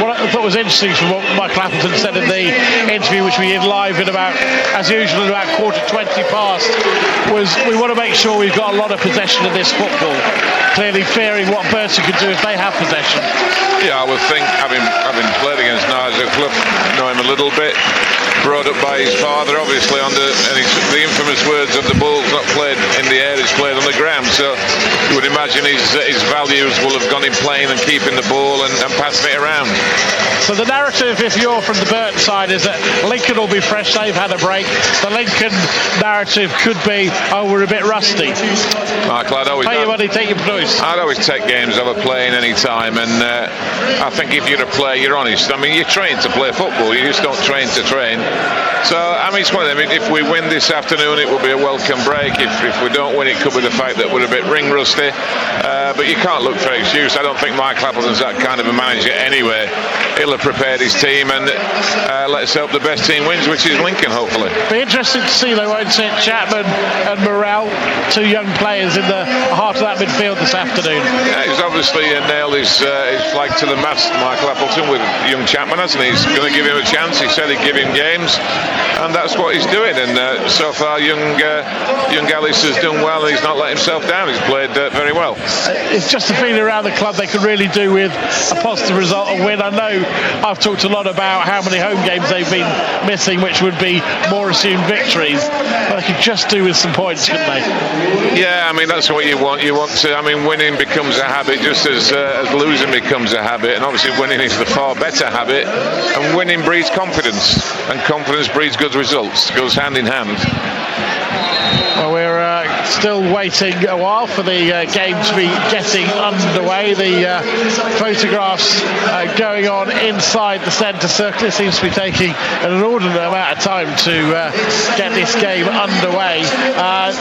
what I thought was interesting from what Michael Appleton said in the interview, which we did live in about, as usual, in about 20 past, was we want to make sure we've got a lot of possession of this football, clearly fearing what Burton could do if they have possession. Yeah, I would think, having played against Nigel Clough, know him a little bit, brought up by his father, obviously, the infamous words of the ball's not played in the air, it's played on the ground. So you would imagine his values will have gone in playing and keeping the ball and passing it around. So the narrative, if you're from the Burton side, is that Lincoln will be fresh, they've had a break. The Lincoln narrative could be, oh, we're a bit rusty. Michael, pay your money, take your price. I'd always take games over playing any time, and I think if you're a player, you're honest. I mean, you're trained to play football, you just don't train to train. So, I mean, it's one of them. If we win this afternoon, it will be a welcome break. If we don't win, it could be the fact that we're a bit ring rusty. But you can't look for an excuse. I don't think Mike Appleton's that kind of a manager anyway. He'll have prepared his team, and let's hope the best team wins, which is Lincoln, hopefully. Be interesting to see, though, won't it? Chapman and Morrell, two young players in the heart of that midfield this afternoon. Yeah, he's obviously nailed his flag to the mast, Michael Appleton, with young Chapman, hasn't he? He's going to give him a chance. He said he'd give him games, and that's what he's doing. And so far, young Ellis has done well, and he's not let himself down. He's played very well. It's just a feeling around the club they could really do with a positive result and win. I know I've talked a lot about how many home games they've been missing, which would be more assumed victories. But they could just do with some points, couldn't they? Yeah, I mean, that's what you want. You want to, I mean, winning becomes a habit just as losing becomes a habit. And obviously winning is the far better habit. And winning breeds confidence. And confidence breeds good results. It goes hand in hand. Well, we're still waiting a while for the game to be getting underway. The photographs going on inside the centre circle. It seems to be taking an inordinate amount of time to get this game underway. I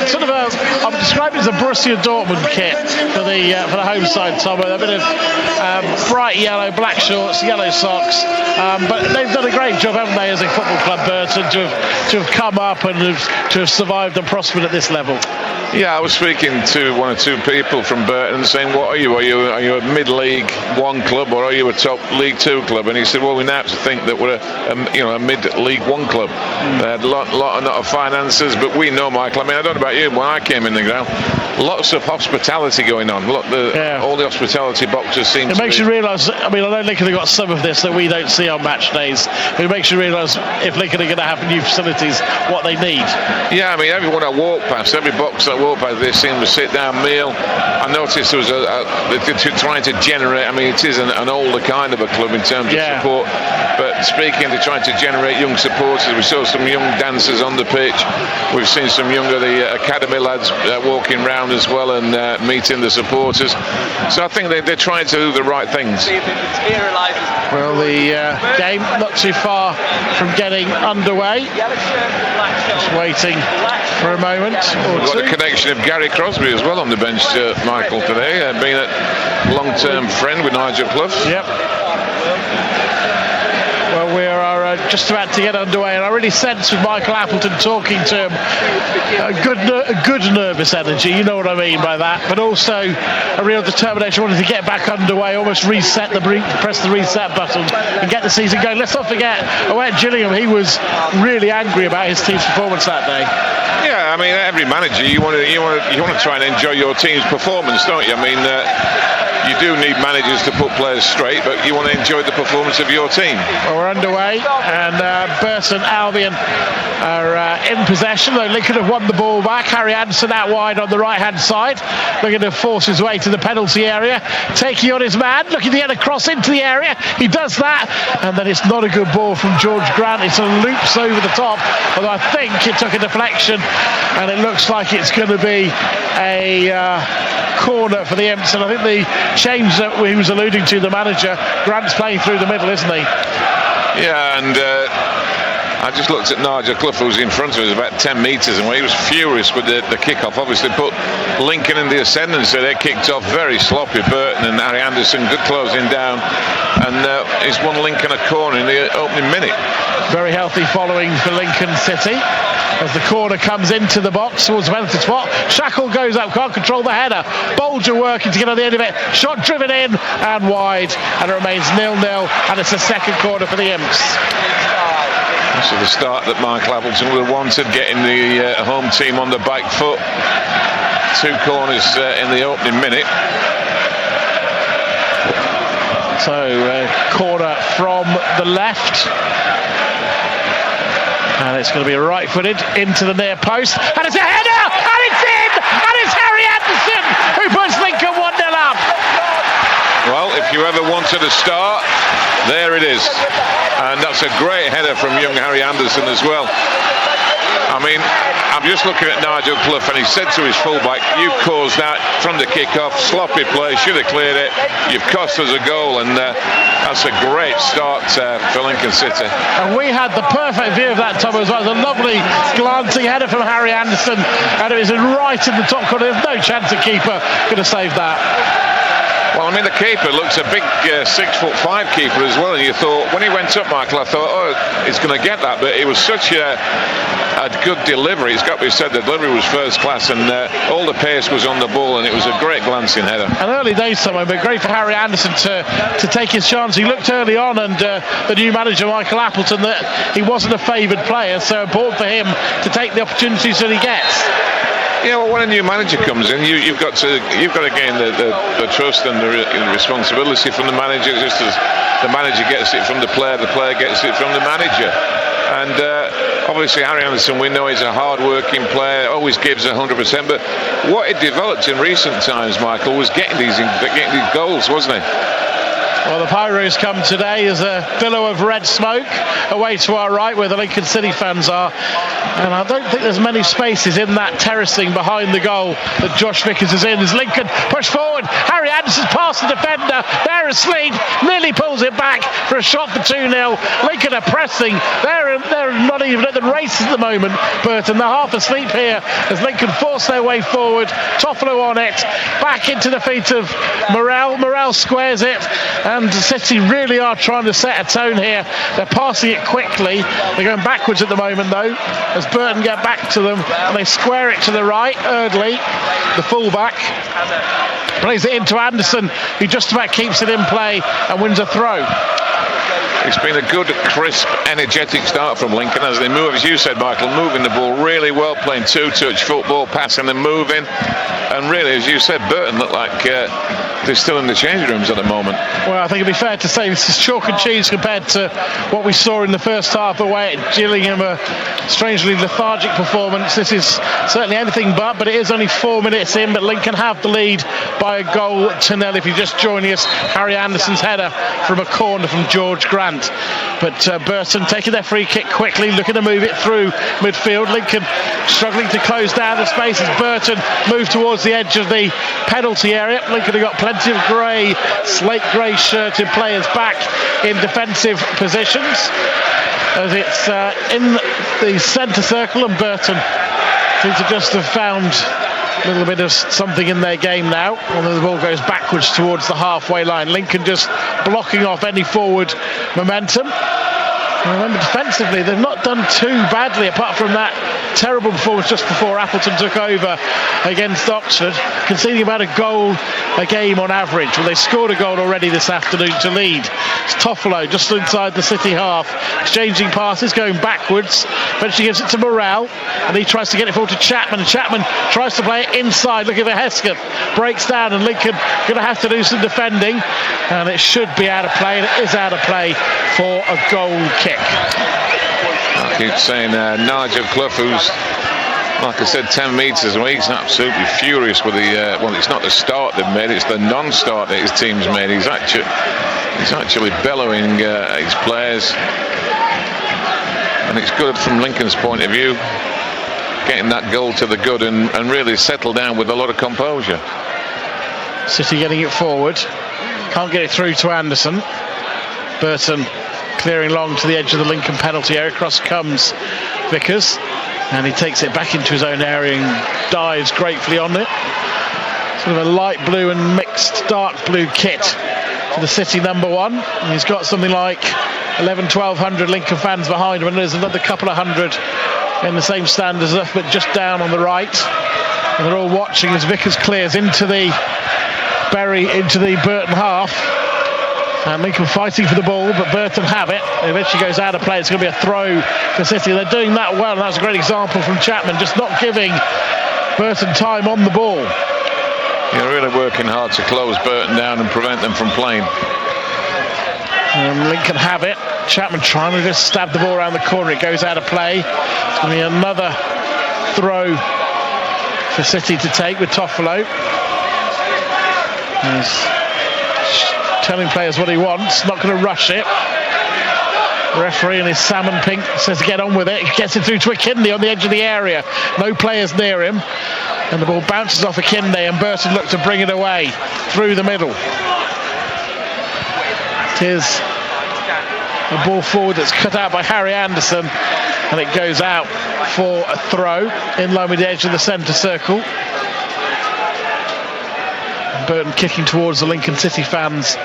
would describe it as a Borussia Dortmund kit for the home side, Tom. A bit of bright yellow, black shorts, yellow socks. But they've done a great job, haven't they, as a football club, Burton, to have come up and to have survived and prospered at this level. Yeah, I was speaking to one or two people from Burton saying, what are you? Are you a mid-league 1 club, or are you a top League 2 club? And he said, well, we now have to think that we're a mid-league 1 club. They had a lot of finances, but we know, Michael, I mean, I don't know about you, when I came in the ground, lots of hospitality going on. All the hospitality boxes seem to makes you realise, I mean, I know Lincoln have got some of this that we don't see on match days, but it makes you realise if Lincoln are going to have new facilities, what they need. Yeah, I mean, everyone I walk past, every box I walk past, they seem to sit down meal. I noticed there was they're trying to generate, I mean, it is an older kind of a club in terms of support, but speaking to trying to generate young supporters, we saw some young dancers on the pitch. We've seen some younger, the academy lads walking round as well and meeting the supporters. So I think they're trying to do the right things. Well, the game not too far from getting underway. Just waiting for a moment or We've got two. the connection of Gary Crosby as well on the bench, Michael, today, being a long-term friend with Nigel Clough. Yep. Well, we are just about to get underway, and I really sense with Michael Appleton talking to him a good nervous energy, you know what I mean by that, but also a real determination, wanting to get back underway, almost press the reset button and get the season going. Let's not forget, at Gillingham, he was really angry about his team's performance that day. Yeah, I mean, every manager, you want to try and enjoy your team's performance, don't you? I mean, you do need managers to put players straight, but you want to enjoy the performance of your team. Well, we're underway, and Burton Albion are in possession, though Lincoln have won the ball back. Harry Anderson out wide on the right-hand side, looking to force his way to the penalty area, taking on his man, looking to get a cross into the area. He does that, and then it's not a good ball from George Grant. It sort of loops over the top, although I think it took a deflection, and it looks like it's going to be a corner for the Imps. And I think the change that he was alluding to, the manager, Grant's playing through the middle, isn't he? Yeah, and I just looked at Nigel Clough, who was in front of us about 10 metres, and he was furious with the kick-off. Obviously put Lincoln in the ascendancy. They kicked off very sloppy. Burton and Harry Anderson good closing down, and he's won Lincoln a corner in the opening minute. Very healthy following for Lincoln City. As the corner comes into the box towards the penalty spot, Shackle goes up, can't control the header. Bolger working to get on the end of it. Shot driven in and wide, and it remains 0-0, and it's the second corner for the Imps. So the start that Michael Appleton would have wanted, getting the home team on the back foot. 2 corners in the opening minute. So corner from the left. And it's going to be right-footed into the near post, and it's a header, and it's in, and it's Harry Anderson who puts Lincoln 1-0 up. Well, if you ever wanted a start, there it is, and that's a great header from young Harry Anderson as well. I mean, I'm just looking at Nigel Clough, and he said to his fullback, "You caused that from the kick-off, sloppy play, should have cleared it. You've cost us a goal," and that's a great start for Lincoln City. And we had the perfect view of that, Tom, as well. It was a lovely glancing header from Harry Anderson, and it was right in the top corner. There's no chance the keeper could have saved that. Well, I mean, the keeper looks a big 6'5" keeper as well, and you thought, when he went up, Michael, I thought, oh, he's going to get that, but it was such a good delivery. It's got to be said, the delivery was first class, and all the pace was on the ball, and it was a great glancing header. An early days, Tom, but great for Harry Anderson to take his chance. He looked early on, and the new manager, Michael Appleton, that he wasn't a favoured player, so important for him to take the opportunities that he gets. Yeah, well, when a new manager comes in, you've got to gain the trust and the responsibility from the manager, just as the manager gets it from the player gets it from the manager. And obviously Harry Anderson, we know he's a hard-working player, always gives 100%. But what he developed in recent times, Michael, was getting these goals, wasn't he? Well, the Pyros come today as a billow of red smoke away to our right, where the Lincoln City fans are. And I don't think there's many spaces in that terracing behind the goal that Josh Vickers is in. As Lincoln push forward, Harry Anderson's past the defender, they're asleep, nearly pulls it back for a shot for 2-0. Lincoln are pressing, they're not even at the race at the moment, Burton. They're half asleep here as Lincoln force their way forward. Toffolo on it, back into the feet of Morrell. Morrell squares it, and City really are trying to set a tone here. They're passing it quickly. They're going backwards at the moment, though, as Burton get back to them, and they square it to the right. Eardley, the fullback, plays it into Anderson, who just about keeps it in play and wins a throw. It's been a good, crisp, energetic start from Lincoln as they move, as you said, Michael, moving the ball really well, playing 2-touch football, passing and moving. And really, as you said, Burton look like they're still in the changing rooms at the moment. Well, I think it'd be fair to say this is chalk and cheese compared to what we saw in the first half away at Gillingham, a strangely lethargic performance. This is certainly anything but it is only 4 minutes in, but Lincoln have the lead by a goal to nil. If you're just joining us, Harry Anderson's header from a corner from George Grant. But Burton taking their free kick quickly, looking to move it through midfield. Lincoln struggling to close down the space as Burton moved towards the edge of the penalty area. Lincoln have got plenty of slate grey shirted players back in defensive positions as it's in the centre circle, and Burton seems to just have found a little bit of something in their game now, although the ball goes backwards towards the halfway line. Lincoln just blocking off any forward momentum. Remember, defensively, they've not done too badly, apart from that terrible performance just before Appleton took over against Oxford, conceding about a goal a game on average. Well, they scored a goal already this afternoon to lead. It's Toffolo just inside the City half, exchanging passes, going backwards. Eventually gives it to Morrell, and he tries to get it forward to Chapman, and Chapman tries to play it inside, looking for Hesketh, breaks down, and Lincoln going to have to do some defending, and it should be out of play, and it is out of play for a goal kick. I keep saying Nigel Clough, who's, like I said, 10 metres away, he's absolutely furious with the well, it's not the start they've made, it's the non-start that his team's made. He's actually bellowing at his players, and it's good from Lincoln's point of view, getting that goal to the good and really settle down with a lot of composure. City getting it forward, can't get it through to Anderson. Burton clearing long to the edge of the Lincoln penalty area. Across comes Vickers, and he takes it back into his own area and dives gratefully on it. Sort of a light blue and mixed dark blue kit for the City number one. And he's got something like 1,100-1,200 Lincoln fans behind him, and there's another couple of hundred in the same stand as us, but just down on the right. And they're all watching as Vickers clears into the Burton half. And Lincoln fighting for the ball, but Burton have it. It eventually goes out of play. It's going to be a throw for City. They're doing that well, and that's a great example from Chapman, just not giving Burton time on the ball. You're really working hard to close Burton down and prevent them from playing. Lincoln have it. Chapman trying to just stab the ball around the corner. It goes out of play. It's going to be another throw for City to take with Toffolo. He's telling players what he wants, not going to rush it. The referee in his salmon pink says to get on with it. He gets it through to Akinde on the edge of the area. No players near him. And the ball bounces off Akinde, and Burton look to bring it away through the middle. It is a ball forward that's cut out by Harry Anderson, and it goes out for a throw in line with the edge of the centre circle. Burton kicking towards the Lincoln City fans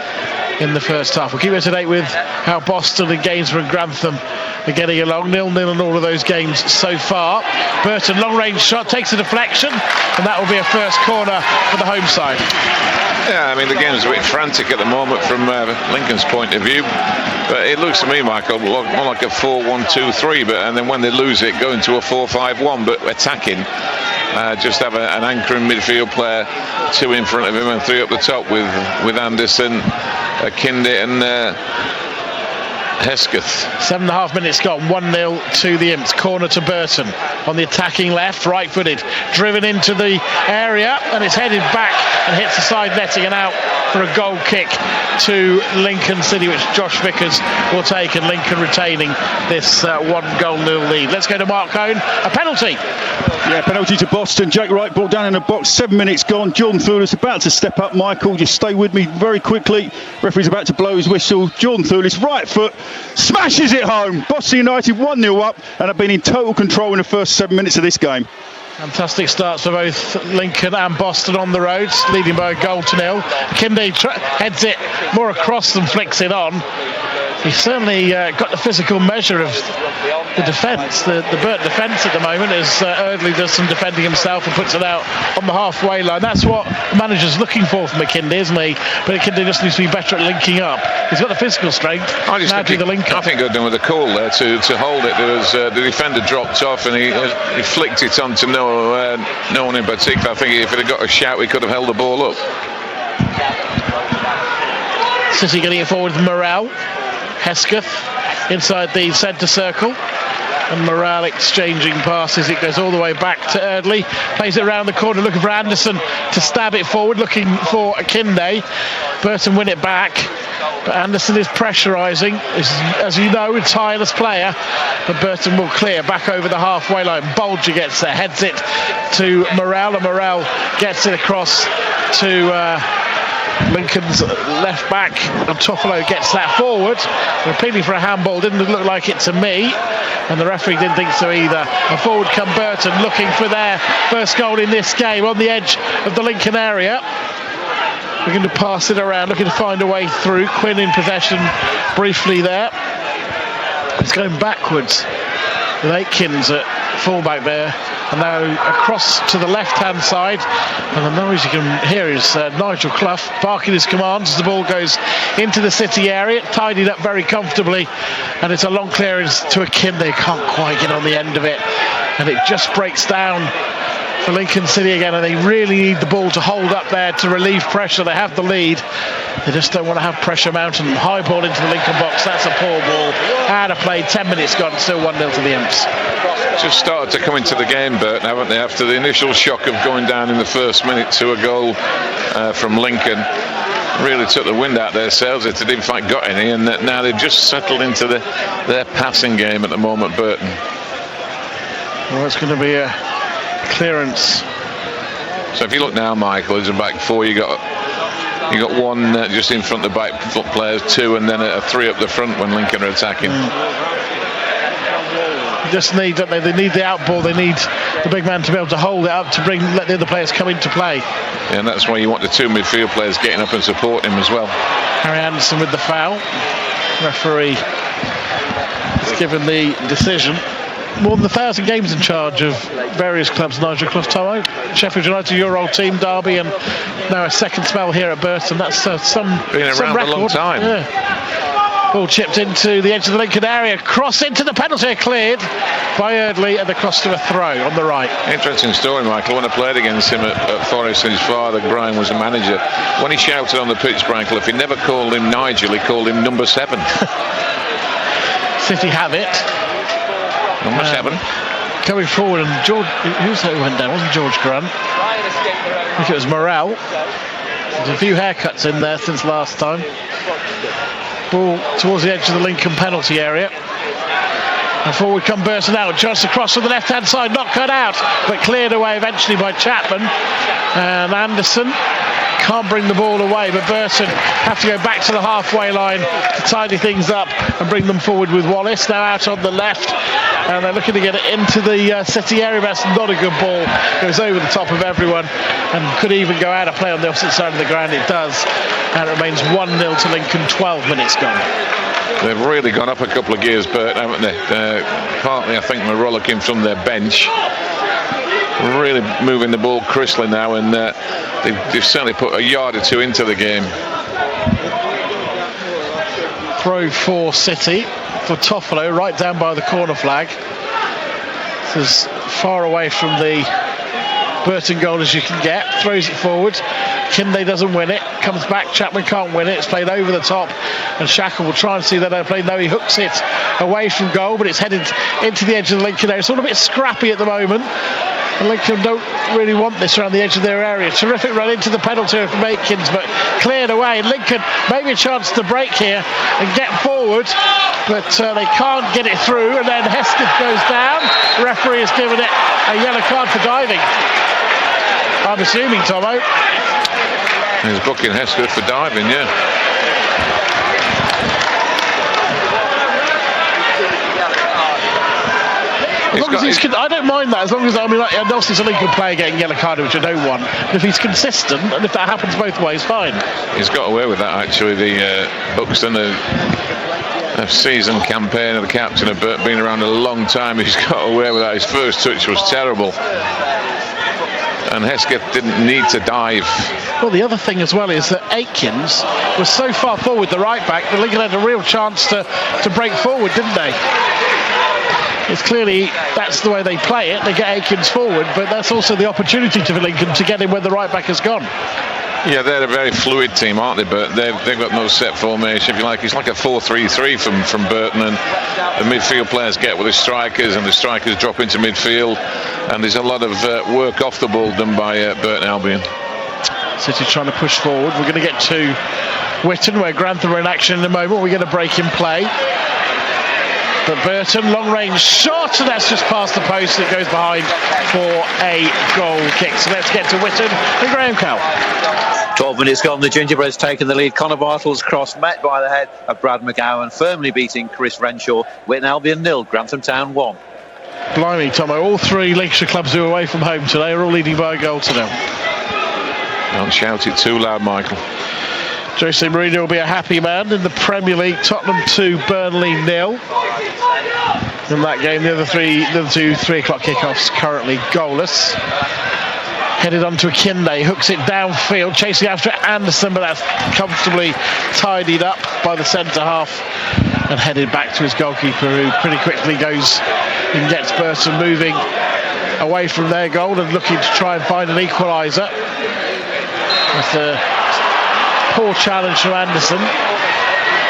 in the first half. We'll keep you up to date with how Boston and Gainsborough and Grantham are getting along. 0-0 in all of those games so far. Burton long range shot takes a deflection, and that will be a first corner for the home side. Yeah, I mean the game's a bit frantic at the moment from Lincoln's point of view, but it looks to me, Michael, more like a 4-1-2-3, and then when they lose it, go into a 4-5-1, but attacking. Just have an anchoring midfield player, two in front of him and three up the top with Anderson, Akinde and Hesketh. 7.5 minutes gone, 1-0 to the Imps. Corner to Burton on the attacking left, right-footed, driven into the area, and it's headed back and hits the side netting and out for a goal kick to Lincoln City, which Josh Vickers will take, and Lincoln retaining this 1-0 lead. Let's go to Mark Cohn. A penalty. Yeah, penalty to Boston. Jake Wright brought down in the box. 7 minutes gone. Jordan Thulis about to step up. Michael, just stay with me very quickly. Referee's about to blow his whistle. Jordan Thulis, right foot, smashes it home. Boston United 1-0 up and have been in total control in the first 7 minutes of this game. Fantastic starts for both Lincoln and Boston on the road, leading by a goal to nil. Akinde heads it more across than flicks it on. He's certainly got the physical measure of the defence, the Burton defence at the moment, as Erdley does some defending himself and puts it out on the halfway line. That's what the manager's looking for from Akinde, isn't he? But Akinde just needs to be better at linking up. He's got the physical strength. I think they're doing with a call there to hold it. There was the defender dropped off and he flicked it on to no one in particular. I think if it had got a shout, he could have held the ball up. City getting it forward with Morrell. Hesketh inside the centre circle, and Morrell exchanging passes. It goes all the way back to Erdley, plays it around the corner looking for Anderson to stab it forward, looking for Akinde. Burton win it back, but Anderson is pressurising, as you know, a tireless player, but Burton will clear back over the halfway line. Bolger gets there, heads it to Morrell, and Morrell gets it across to Lincoln's left back, and Toffolo gets that forward. They're appealing for a handball, didn't look like it to me, and the referee didn't think so either. And forward come Burton, looking for their first goal in this game on the edge of the Lincoln area. We're going to pass it around, looking to find a way through. Quinn in possession briefly there. It's going backwards with Aikins at fullback there, and now across to the left-hand side, and the noise you can hear is Nigel Clough barking his commands as the ball goes into the City area, tidied up very comfortably, and it's a long clearance to Akinde. Can't quite get on the end of it, and it just breaks down for Lincoln City again, and they really need the ball to hold up there to relieve pressure. They have the lead, they just don't want to have pressure mountain. High ball into the Lincoln box, that's a poor ball, out of play. 10 minutes gone, still 1-0 to the Imps. Just started to come into the game, Burton, haven't they, after the initial shock of going down in the first minute to a goal from Lincoln. Really took the wind out of their sails if they didn't in fact got any, and now they've just settled into their passing game at the moment, Burton. Well, it's going to be a clearance. So if you look now, Michael, as a back four, you got You got one just in front of the back foot players, two, and then a three up the front when Lincoln are attacking. Just need, don't they? They need the outball. They need the big man to be able to hold it up to let the other players come into play. Yeah, and that's why you want the two midfield players getting up and supporting him as well. Harry Anderson with the foul. Referee has given the decision. More than 1,000 games in charge of various clubs, Nigel Clough, Tomo. Sheffield United, your old team, Derby, and now a second spell here at Burton. That's some around record. A long time. Yeah. Ball chipped into the edge of the Lincoln area, cross into the penalty, cleared by Eardley, and across to a throw on the right. Interesting story, Michael. When I played against him at Forest, and his father, Brian, was a manager, when he shouted on the pitch, Brankliff, he never called him Nigel, he called him number 7. City have it. Number 7. Coming forward, and George, who's that who went down? Wasn't George Grant? I think it was Morrell. There's a few haircuts in there since last time. Ball towards the edge of the Lincoln penalty area. And forward come Burton out. Just across to the left-hand side, not cut out, but cleared away eventually by Chapman. And Anderson can't bring the ball away, but Burton have to go back to the halfway line to tidy things up and bring them forward with Wallace. Now out on the left, and they're looking to get it into the City area. That's not a good ball. Goes over the top of everyone and could even go out of play on the opposite side of the ground. It does, and it remains 1-0 to Lincoln, 12 minutes gone. They've really gone up a couple of gears, Bert, haven't they? Partly, I think, Marola came from their bench, really moving the ball crisply now, and they've certainly put a yard or two into the game. Throw for City, for Toffolo, right down by the corner flag. This is far away from the Burton goal as you can get. Throws it forward. Kinde doesn't win it. Comes back. Chapman can't win it. It's played over the top, and Shackle will try and see that play. No, he hooks it away from goal, but it's headed into the edge of the Lincoln area. It's all a bit scrappy at the moment. And Lincoln don't really want this around the edge of their area. Terrific run into the penalty from Aikins, but cleared away. And Lincoln maybe a chance to break here and get forward, but they can't get it through. And then Hesketh goes down. The referee has given it a yellow card for diving, I'm assuming, Tomo. He's booking Hesketh for diving, yeah. As long as I don't mind that, as long as obviously it's a Lincoln player getting yellow carded, which I don't want. But if he's consistent, and if that happens both ways, fine. He's got away with that, actually. The Buxton, a season campaign of the captain of Burton, been around a long time. He's got away with that. His first touch was terrible, and Hesketh didn't need to dive. Well, the other thing as well is that Aikins was so far forward, the right back, that Lincoln had a real chance to break forward, didn't they? It's clearly that's the way they play it. They get Aikins forward, but that's also the opportunity to Lincoln to get him where the right back has gone. Yeah, they're a very fluid team, aren't they? But they've got no set formation, if you like. It's like a 4-3-3 from Burton, and the midfield players get with the strikers, and the strikers drop into midfield, and there's a lot of work off the ball done by Burton Albion. City trying to push forward. We're going to get to Whitton, where Grantham are in action in a moment. We're going to break in play. But Burton, long range shot, and that's just past the post. It goes behind for a goal kick. So let's get to Whitton and Graham Cowell. 12 minutes gone, the Gingerbread's taken the lead. Connor Bartle's cross met by the head of Brad McGowan, firmly beating Chris Renshaw. Whitton Albion 0, Grantham Town 1. Blimey, Tomo, all three Lancashire clubs who are away from home today are all leading by a goal to nil. Don't shout it too loud, Michael. Jose Mourinho will be a happy man. In the Premier League, Tottenham 2, Burnley 0. In that game, the other two 3 o'clock kickoffs currently goalless. Headed on to Kinde, hooks it downfield, chasing after Anderson, but that's comfortably tidied up by the centre half and headed back to his goalkeeper, who pretty quickly goes and gets Burton moving away from their goal and looking to try and find an equalizer. That's a poor challenge from Anderson.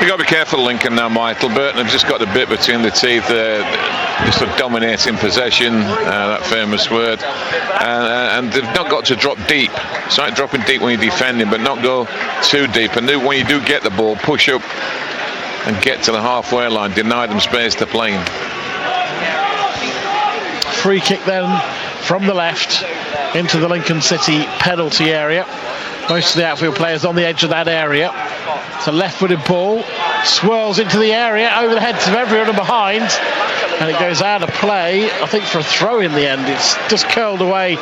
You've got to be careful, Lincoln, now, Michael. Burton have just got a bit between the teeth, just a dominating possession, that famous word, and they've not got to drop deep. It's like dropping deep when you're defending, but not go too deep. And when you do get the ball, push up and get to the halfway line, deny them space to play in. Free kick then from the left into the Lincoln City penalty area. Most of the outfield players on the edge of that area. It's a left-footed ball, swirls into the area, over the heads of everyone and behind, and it goes out of play, I think for a throw in the end. It's just curled away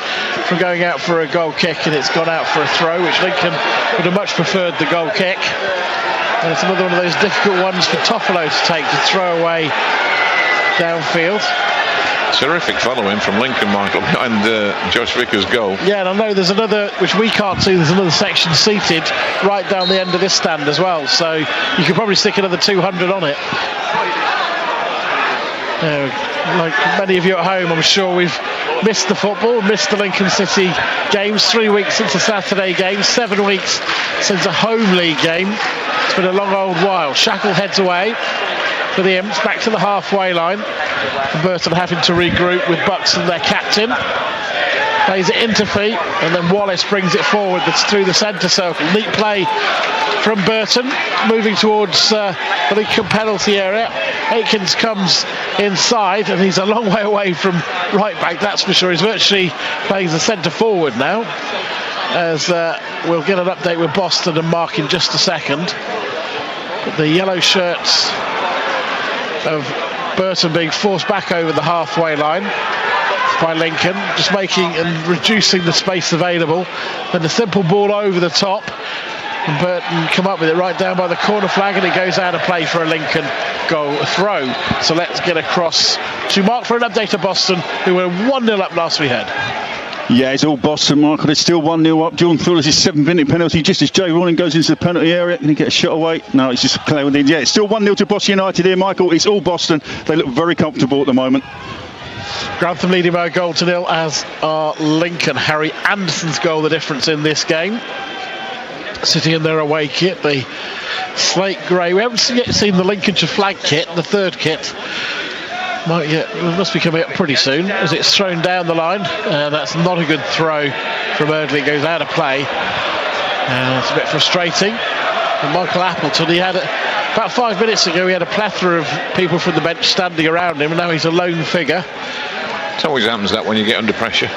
from going out for a goal kick, and it's gone out for a throw, which Lincoln would have much preferred the goal kick. And it's another one of those difficult ones for Toffolo to take, to throw away downfield. Terrific following from Lincoln, Michael, behind Josh Vickers' goal. Yeah, and I know there's another, which we can't see, there's another section seated right down the end of this stand as well, so you could probably stick another 200 on it. Like many of you at home, I'm sure we've missed the football, missed the Lincoln City games. 3 weeks since a Saturday game, 7 weeks since a home league game. It's been a long old while. Shackle heads away for the Imps, back to the halfway line. And Burton having to regroup with Buxton, their captain. Plays it into feet, and then Wallace brings it forward. That's through the centre circle. Neat play from Burton, moving towards the Lincoln penalty area. Aikens comes inside, and he's a long way away from right back, that's for sure. He's virtually playing as a centre forward now, as we'll get an update with Boston and Mark in just a second. But the yellow shirts of Burton being forced back over the halfway line by Lincoln, just making and reducing the space available. Then a simple ball over the top, and Burton come up with it right down by the corner flag, and it goes out of play for a Lincoln goal throw. So let's get across to Mark for an update of Boston, who were 1-0 up last we heard. Yeah, it's all Boston, Michael. They're still 1-0 up. John Thulis' 7th-minute penalty, just as Jay Ronning goes into the penalty area. Can he get a shot away? No, it's just cleared in. Yeah, it's still 1-0 to Boston United here, Michael. It's all Boston. They look very comfortable at the moment. Grantham leading by a goal to nil, as are Lincoln. Harry Anderson's goal the difference in this game. Sitting in their away kit, the slate grey. We haven't yet seen the Lincolnshire flag kit, the third kit. It must be coming up pretty soon, as it's thrown down the line. That's not a good throw from Erdley. It goes out of play. It's a bit frustrating. And Michael Appleton, he had about 5 minutes ago, he had a plethora of people from the bench standing around him, and now he's a lone figure. It always happens that when you get under pressure.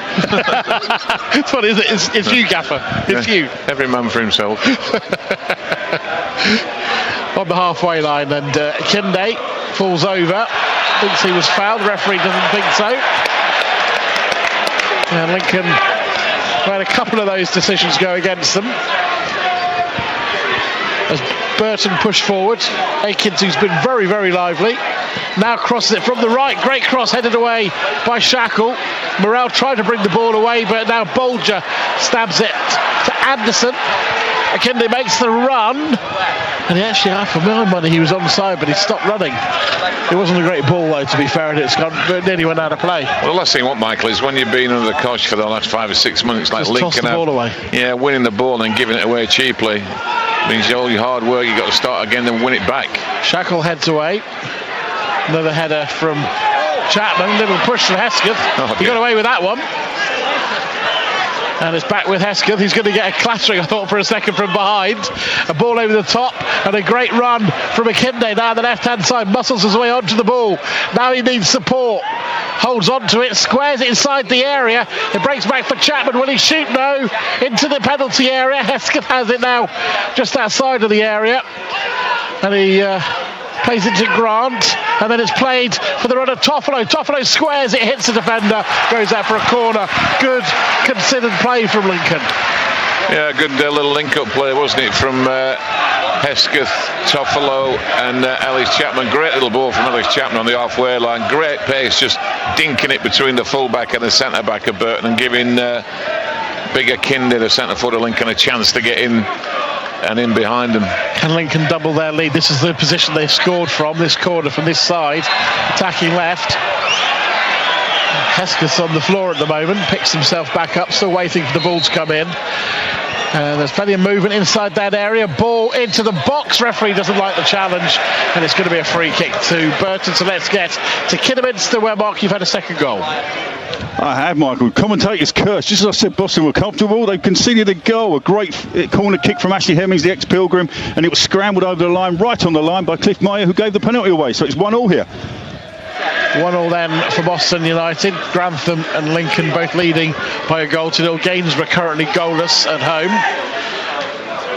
It's what is it? It's you, Gaffer. It's you. Every man for himself. On the halfway line, and Kinde falls over. Thinks he was fouled. Referee doesn't think so. And Lincoln had a couple of those decisions go against them. As Burton pushed forward, Aikens, who's been very, very lively, now crosses it from the right. Great cross headed away by Shackle. Morrell tried to bring the ball away, but now Bolger stabs it to Anderson. Akinde makes the run, and he actually, for my money, he was onside, but he stopped running. It wasn't a great ball, though, to be fair, and it's gone, nearly went out of play. Well, the last thing, Michael, is when you've been under the cosh for the last 5 or 6 months, like just Lincoln, toss the ball away. Yeah, winning the ball and giving it away cheaply means all your hard work, you've got to start again and win it back. Shackle heads away. Another header from Chapman. Little push from Hesketh. He got away with that one. And it's back with Hesketh. He's going to get a clattering, I thought, for a second from behind. A ball over the top, and a great run from Akinde. Now the left-hand side, muscles his way onto the ball. Now he needs support. Holds on to it, squares it inside the area. It breaks back for Chapman. Will he shoot? No. Into the penalty area. Hesketh has it now just outside of the area. And he plays it to Grant, and then it's played for the run of Toffolo. Toffolo squares it, hits the defender, goes out for a corner. Good considered play from Lincoln. Yeah, good little link-up play, wasn't it, from Hesketh, Toffolo and Ellis Chapman. Great little ball from Ellis Chapman on the halfway line. Great pace, just dinking it between the full-back and the centre-back of Burton, and giving bigger Kinde, the centre-footer Lincoln, a chance to get in and in behind them. Can Lincoln double their lead? This is the position they've scored from, this corner from this side, attacking left. Hesketh's on the floor at the moment, picks himself back up, still waiting for the ball to come in. And there's plenty of movement inside that area. Ball into the box. Referee doesn't like the challenge, and it's going to be a free kick to Burton. So let's get to Kidderminster, where, Mark, you've had a second goal. I have, Michael. Commentators curse. Just as I said, Boston were comfortable. They've conceded a goal. A great corner kick from Ashley Hemmings, the ex-Pilgrim, and it was scrambled over the line, right on the line by Cliff Meyer, who gave the penalty away. So it's 1-1 here. 1-1 then for Boston United. Grantham and Lincoln both leading by a goal to nil. Gainsborough currently goalless at home.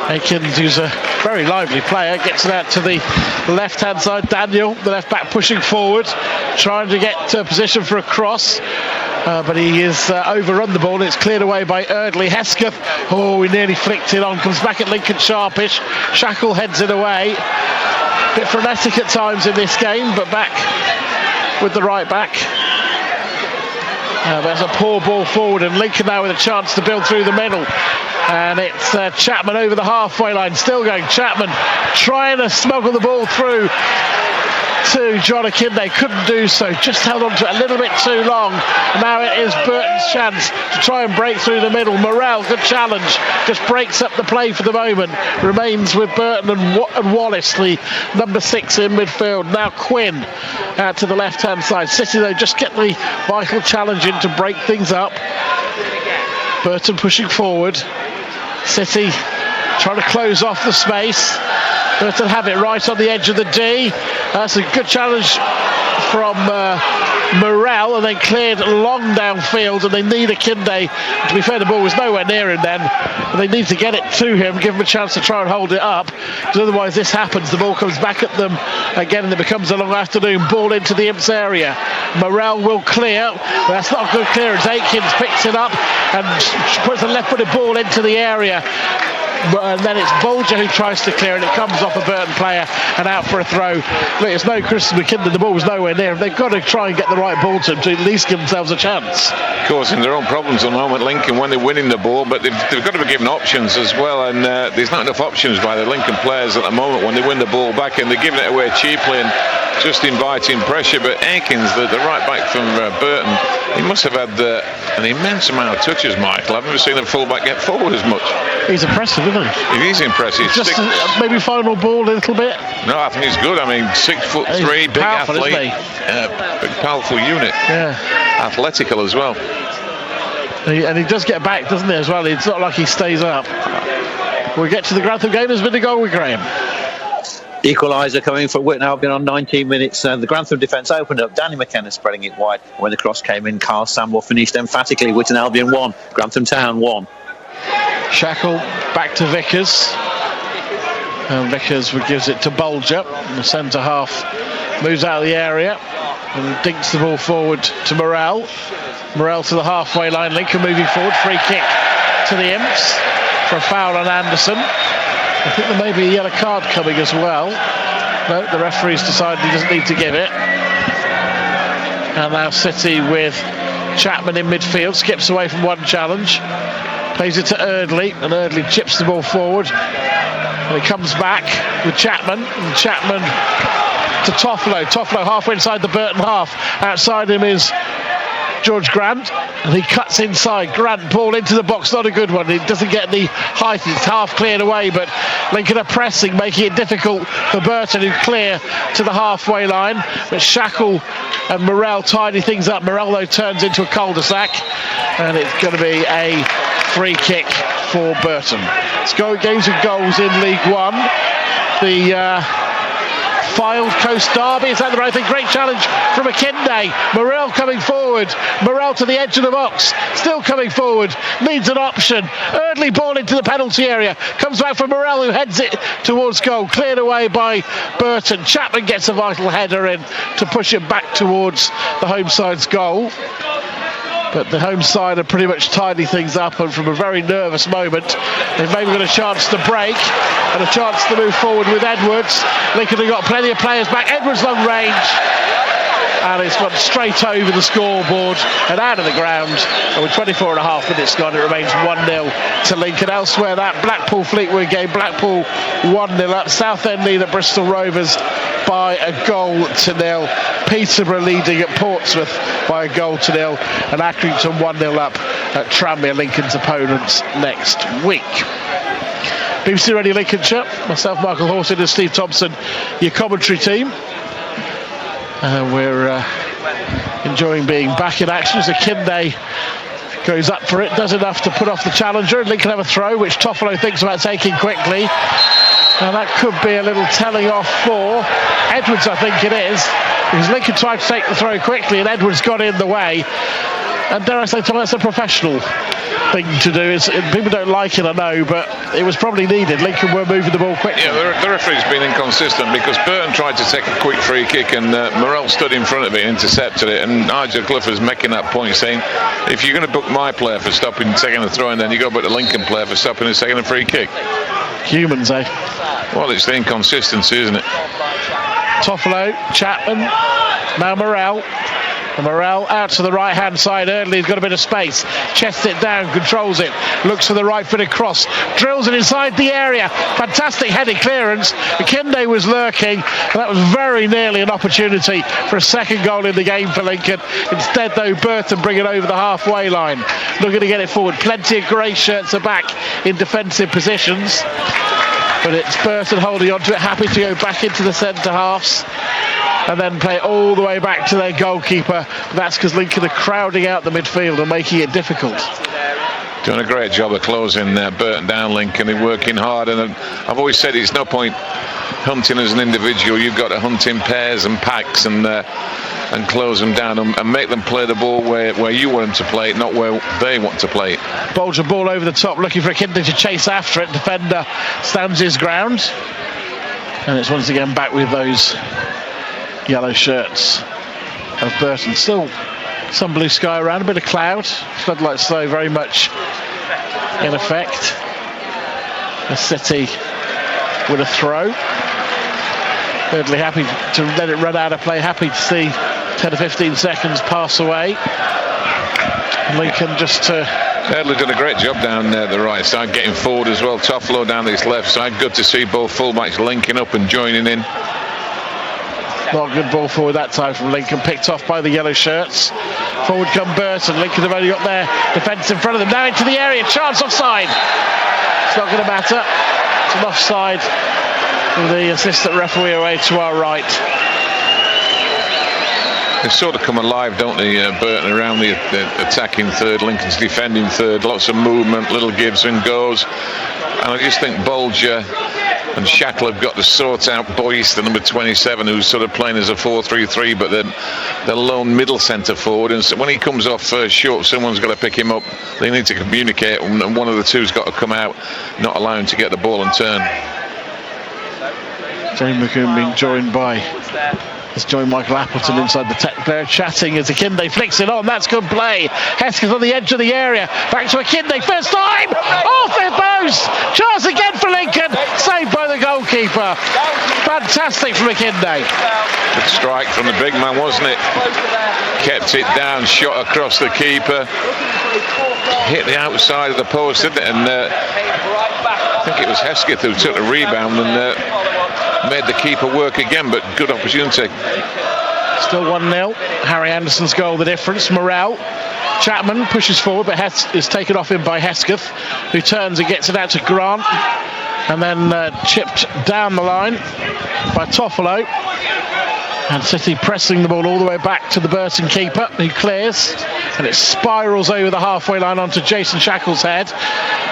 Akins, who's a very lively player, gets it out to the left-hand side. Daniel, the left-back, pushing forward, trying to get to a position for a cross. But he is overrun the ball. It's cleared away by Eardley. Hesketh, oh, he nearly flicked it on. Comes back at Lincoln sharpish. Shackle heads it away. Bit frenetic at times in this game, but back with the right back. There's a poor ball forward, and Lincoln now with a chance to build through the middle. And it's Chapman over the halfway line. Still going. Chapman trying to smuggle the ball through to John Akinde, couldn't do so, just held on to it a little bit too long. Now it is Burton's chance to try and break through the middle. Morrell, good challenge, just breaks up the play for the moment. Remains with Burton and Wallace, the number 6 in midfield. Now Quinn out to the left hand side. City though just get the vital challenge in to break things up. Burton pushing forward. City trying to close off the space. Burton have it right on the edge of the D. That's a good challenge from Morrell, and then cleared long downfield, and they need Akinde. To be fair, the ball was nowhere near him then. And they need to get it to him, give him a chance to try and hold it up, because otherwise this happens. The ball comes back at them again, and it becomes a long afternoon. Ball into the Imps area. Morrell will clear, but that's not a good clearance. Akins picks it up and puts a left-footed ball into the area. And then it's Bolger who tries to clear, and it comes off a Burton player and out for a throw. Look, it's no Chris McKinnon, the ball was nowhere near him. They've got to try and get the right ball to him to at least give themselves a chance. Causing their own problems at the moment, Lincoln, when they're winning the ball, but they've got to be given options as well, and there's not enough options by the Lincoln players at the moment when they win the ball back, and they're giving it away cheaply and just inviting pressure. But Akins, the right back from Burton, he must have had an immense amount of touches, Michael. I've never seen a full-back get forward as much. He's impressive, isn't he? He is impressive. Just maybe final ball a little bit. No, I think he's good. I mean, 6'3", big powerful, athlete, big powerful unit. Yeah, athletical as well. And he does get back, doesn't he, as well? It's not like he stays up. We get to the Grantham game. There's been a goal with Graham. Equalizer coming for Whitton Albion on 19 minutes. The Grantham defence opened up. Danny McKenna spreading it wide. When the cross came in, Carl Samwell finished emphatically. Whitton Albion 1, Grantham Town 1. Shackle back to Vickers. And Vickers gives it to Bolger. The centre half moves out of the area and dinks the ball forward to Morrell. Morrell to the halfway line. Lincoln moving forward. Free kick to the Imps for a foul on Anderson. I think there may be a yellow card coming as well. No, the referee's decided he doesn't need to give it. And now City with Chapman in midfield. Skips away from one challenge. Plays it to Eardley, and Eardley chips the ball forward. And he comes back with Chapman, and Chapman to Toffolo. Toffolo halfway inside the Burton half. Outside him is George Grant, and he cuts inside. Grant, ball into the box, not a good one. It doesn't get the height, it's half cleared away, but Lincoln are pressing, making it difficult for Burton, who clear to the halfway line. But Shackle and Morrell tidy things up. Morrell, though, turns into a cul-de-sac, and it's going to be a free kick for Burton. Let's go games with goals in League One. The Fylde Coast Derby, is that the right thing? Great challenge from Akinde. Morrell coming forward. Morrell to the edge of the box, still coming forward, needs an option. Eardley ball into the penalty area, comes back for Morrell, who heads it towards goal, cleared away by Burton. Chapman gets a vital header in to push it back towards the home side's goal. But the home side have pretty much tidied things up, and from a very nervous moment, they've maybe got a chance to break and a chance to move forward with Edwards. Lincoln have got plenty of players back. Edwards long range, and it's gone straight over the scoreboard and out of the ground. And with 24.5 minutes gone, it remains 1-0 to Lincoln. Elsewhere, that Blackpool Fleetwood game, Blackpool 1-0 up. Southend lead at Bristol Rovers by a 0-0. Peterborough leading at Portsmouth by a 0-0, and Accrington 1-0 up at Tranmere, Lincoln's opponents next week. BBC Radio Lincolnshire, myself, Michael Hawson, and Steve Thompson, your commentary team. We're enjoying being back in action as Akinde goes up for it, does enough to put off the challenger, and Lincoln have a throw which Toffolo thinks about taking quickly. Now that could be a little telling off for Edwards, I think it is, because Lincoln tried to take the throw quickly and Edwards got in the way. And dare I say, Tom, that's a professional. thing to do. People don't like it, I know, but it was probably needed. Lincoln were moving the ball quickly. Yeah, the referee's been inconsistent because Burton tried to take a quick free kick and Morrell stood in front of it and intercepted it, and Nigel Clough was making that point saying, if you're going to book my player for stopping and taking a throw in, then you go book the Lincoln player for stopping and taking a free kick. Humans, eh? Well, it's the inconsistency, isn't it? Toffolo, Chapman, now Morrell. And Morrell out to the right hand side early. He's got a bit of space, chests it down, controls it, looks for the right footed cross, drills it inside the area. Fantastic heading clearance. McKinday was lurking, and that was very nearly an opportunity for a second goal in the game for Lincoln. Instead though, Burton bring it over the halfway line, looking to get it forward. Plenty of grey shirts are back in defensive positions, but it's Burton holding on to it, happy to go back into the centre halves and then play it all the way back to their goalkeeper. That's because Lincoln are crowding out the midfield and making it difficult. Doing a great job of closing Burton down, Lincoln. They're working hard, and I've always said it's no point hunting as an individual. You've got to hunt in pairs and packs and close them down and make them play the ball where you want them to play it, not where they want to play it. Bolger ball over the top, looking for a Kidney to chase after it. Defender stands his ground, and it's once again back with those yellow shirts of Burton. Still some blue sky around, a bit of cloud, floodlights though very much in effect. The City with a throw. Thirdly, happy to let it run out of play, happy to see 10 to 15 seconds pass away. Lincoln just to... Thirdly done a great job down the right side, getting forward as well. Toffolo down this left side. Good to see both fullbacks linking up and joining in. Not a good ball forward that time from Lincoln, picked off by the yellow shirts. Forward come Burton. Lincoln have only got their defence in front of them. Now into the area, chance offside. It's not going to matter. It's an offside with the assistant referee away to our right. They sort of come alive, don't they, Burton, around the attacking third. Lincoln's defending third. Lots of movement, little gives and goes. And I just think Bolger and Shackle have got to sort out Boyce, the number 27, who's sort of playing as a 4-3-3, but the lone middle centre forward. And so when he comes off short, someone's got to pick him up. They need to communicate, and one of the two's got to come out, not allow him to get the ball and turn. Jamie McCoon being joined by... Let's join Michael Appleton inside the tech. They're chatting as Akinde flicks it on. That's good play. Hesketh on the edge of the area. Back to Akinde. First time! Off the post! Chance again for Lincoln. Saved by the goalkeeper. Fantastic from Akinde. Good strike from the big man, wasn't it? Kept it down, shot across the keeper. Hit the outside of the post, didn't it? And I think it was Hesketh who took the rebound and made the keeper work again, but good opportunity. Still 1-0. Harry Anderson's goal the difference. Morrell. Chapman pushes forward, but is taken off him by Hesketh, who turns and gets it out to Grant, and then chipped down the line by Toffolo. And City pressing the ball all the way back to the Burton keeper, who clears, and it spirals over the halfway line onto Jason Shackle's head.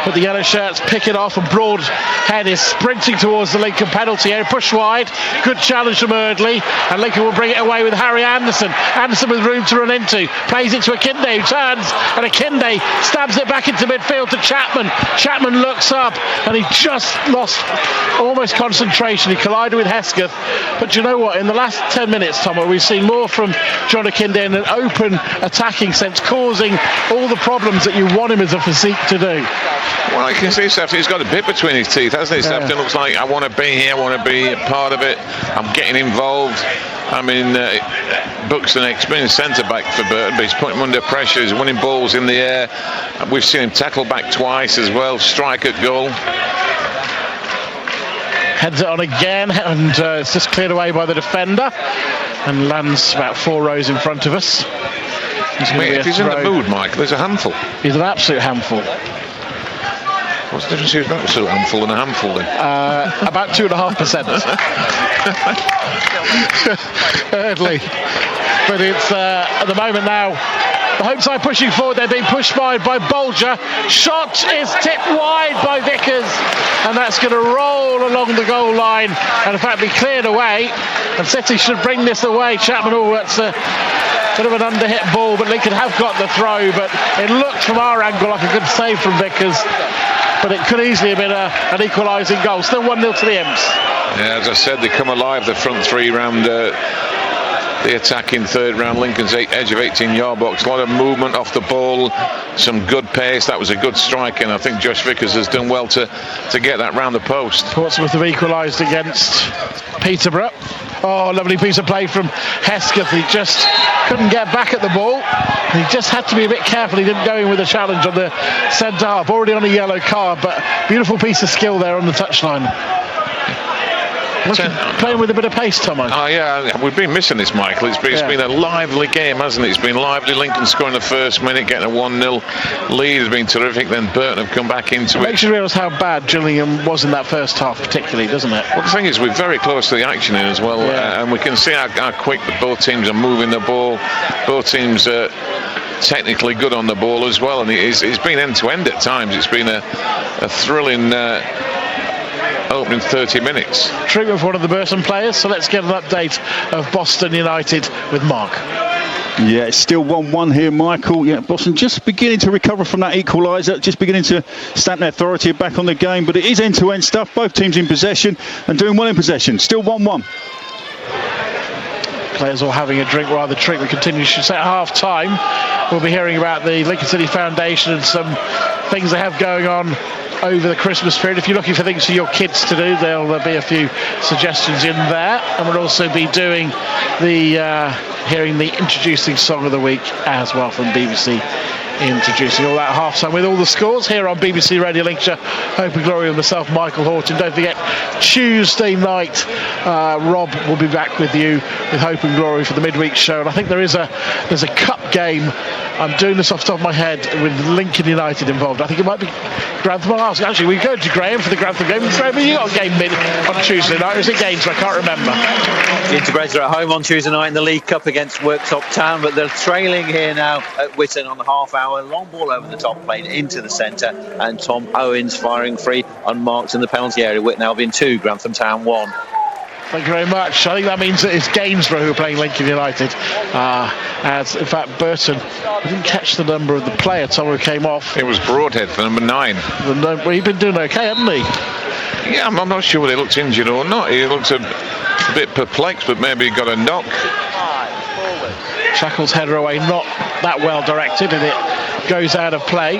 But the yellow shirts pick it off, and Broadhead is sprinting towards the Lincoln penalty area. Push wide, good challenge from Eardley, and Lincoln will bring it away with Harry Anderson. Anderson with room to run into, plays it to Akinde, who turns, and Akinde stabs it back into midfield to Chapman. Chapman looks up, and he just lost almost concentration. He collided with Hesketh. But you know what, in the last 10 minutes, Tom, we've seen more from John Akinde in an open attacking sense, causing all the problems that you want him as a physique to do. Well, I can see Sefton, he's got a bit between his teeth, hasn't he? Sefton looks like, I want to be here, I want to be a part of it, I'm getting involved. I mean, Buck's an experienced centre-back for Burton, but he's putting him under pressure, he's winning balls in the air. We've seen him tackle back twice as well, strike at goal. Heads it on again, and it's just cleared away by the defender and lands about 4 rows in front of us. If he's in the mood, Michael, there's a handful. He's an absolute handful. What's the difference between an absolute handful and a handful then? About 2.5%. Early. But it's at the moment now, the home side pushing forward. They're being pushed wide by Bolger. Shot is tipped wide by Vickers, and that's going to roll along the goal line and in fact be cleared away, and City should bring this away. Chapman, that's Bit of an underhit ball, but Lincoln have got the throw, but it looked from our angle like a good save from Vickers, but it could easily have been an equalising goal. Still 1-0 to the Imps. Yeah, as I said, they come alive the front three round the attacking third round Lincoln's edge of 18-yard box. A lot of movement off the ball, some good pace. That was a good strike, and I think Josh Vickers has done well to get that round the post. Portsmouth have equalised against Peterborough. Oh, lovely piece of play from Hesketh. He just couldn't get back at the ball. He just had to be a bit careful. He didn't go in with a challenge on the centre half. Already on a yellow card, but beautiful piece of skill there on the touchline. Playing with a bit of pace, Tomo. Oh yeah, we've been missing this, Michael. It's been a lively game, hasn't it? It's been lively. Lincoln scoring the first minute, getting a 1-0 lead has been terrific. Then Burton have come back into it. Makes you realise how bad Gillingham was in that first half, particularly, doesn't it? Well, the thing is, we're very close to the action in as well, and we can see how quick both teams are moving the ball. Both teams are technically good on the ball as well, and it's been end-to-end at times. It's been a thrilling opening 30 minutes. Treatment for one of the Burton players, so let's get an update of Boston United with Mark. Yeah, it's still 1-1 here, Michael. Yeah, Boston just beginning to recover from that equaliser, just beginning to stamp their authority back on the game, but it is end-to-end stuff. Both teams in possession and doing well in possession. Still 1-1. Players all having a drink while the treatment continues. Should say at half time we'll be hearing about the Lincoln City Foundation and some things they have going on over the Christmas period. If you're looking for things for your kids to do, there'll be a few suggestions in there, and we'll also be doing hearing the introducing song of the week as well from BBC Introducing. All that at half time with all the scores here on BBC Radio Lincolnshire. Hope and Glory with myself, Michael Horton. Don't forget, Tuesday night Rob will be back with you with Hope and Glory for the midweek show, and I think there's a cup game. I'm doing this off the top of my head with Lincoln United involved. I think it might be Grantham. I'll ask. Actually, we go to Graham for the Grantham game. Graham, you got a game on Tuesday night, or is it Gainsborough? I can't remember. The Integrated are at home on Tuesday night in the League Cup against Worktop Town, but they're trailing here now at Witton on the half-hour. Long ball over the top, played into the centre, and Tom Owens firing free unmarked in the penalty area. Witton Albion 2, Grantham Town 1. Thank you very much. I think that means that it's Gainsborough who are playing Lincoln United. As in fact, Burton, I didn't catch the number of the player, Tom, who came off. It was Broadhead for number 9. Well, he'd been doing okay, hadn't he? Yeah, I'm not sure whether he looked injured or not. He looks a bit perplexed, but maybe he got a knock. Shackle's header away, not that well directed, and it goes out of play.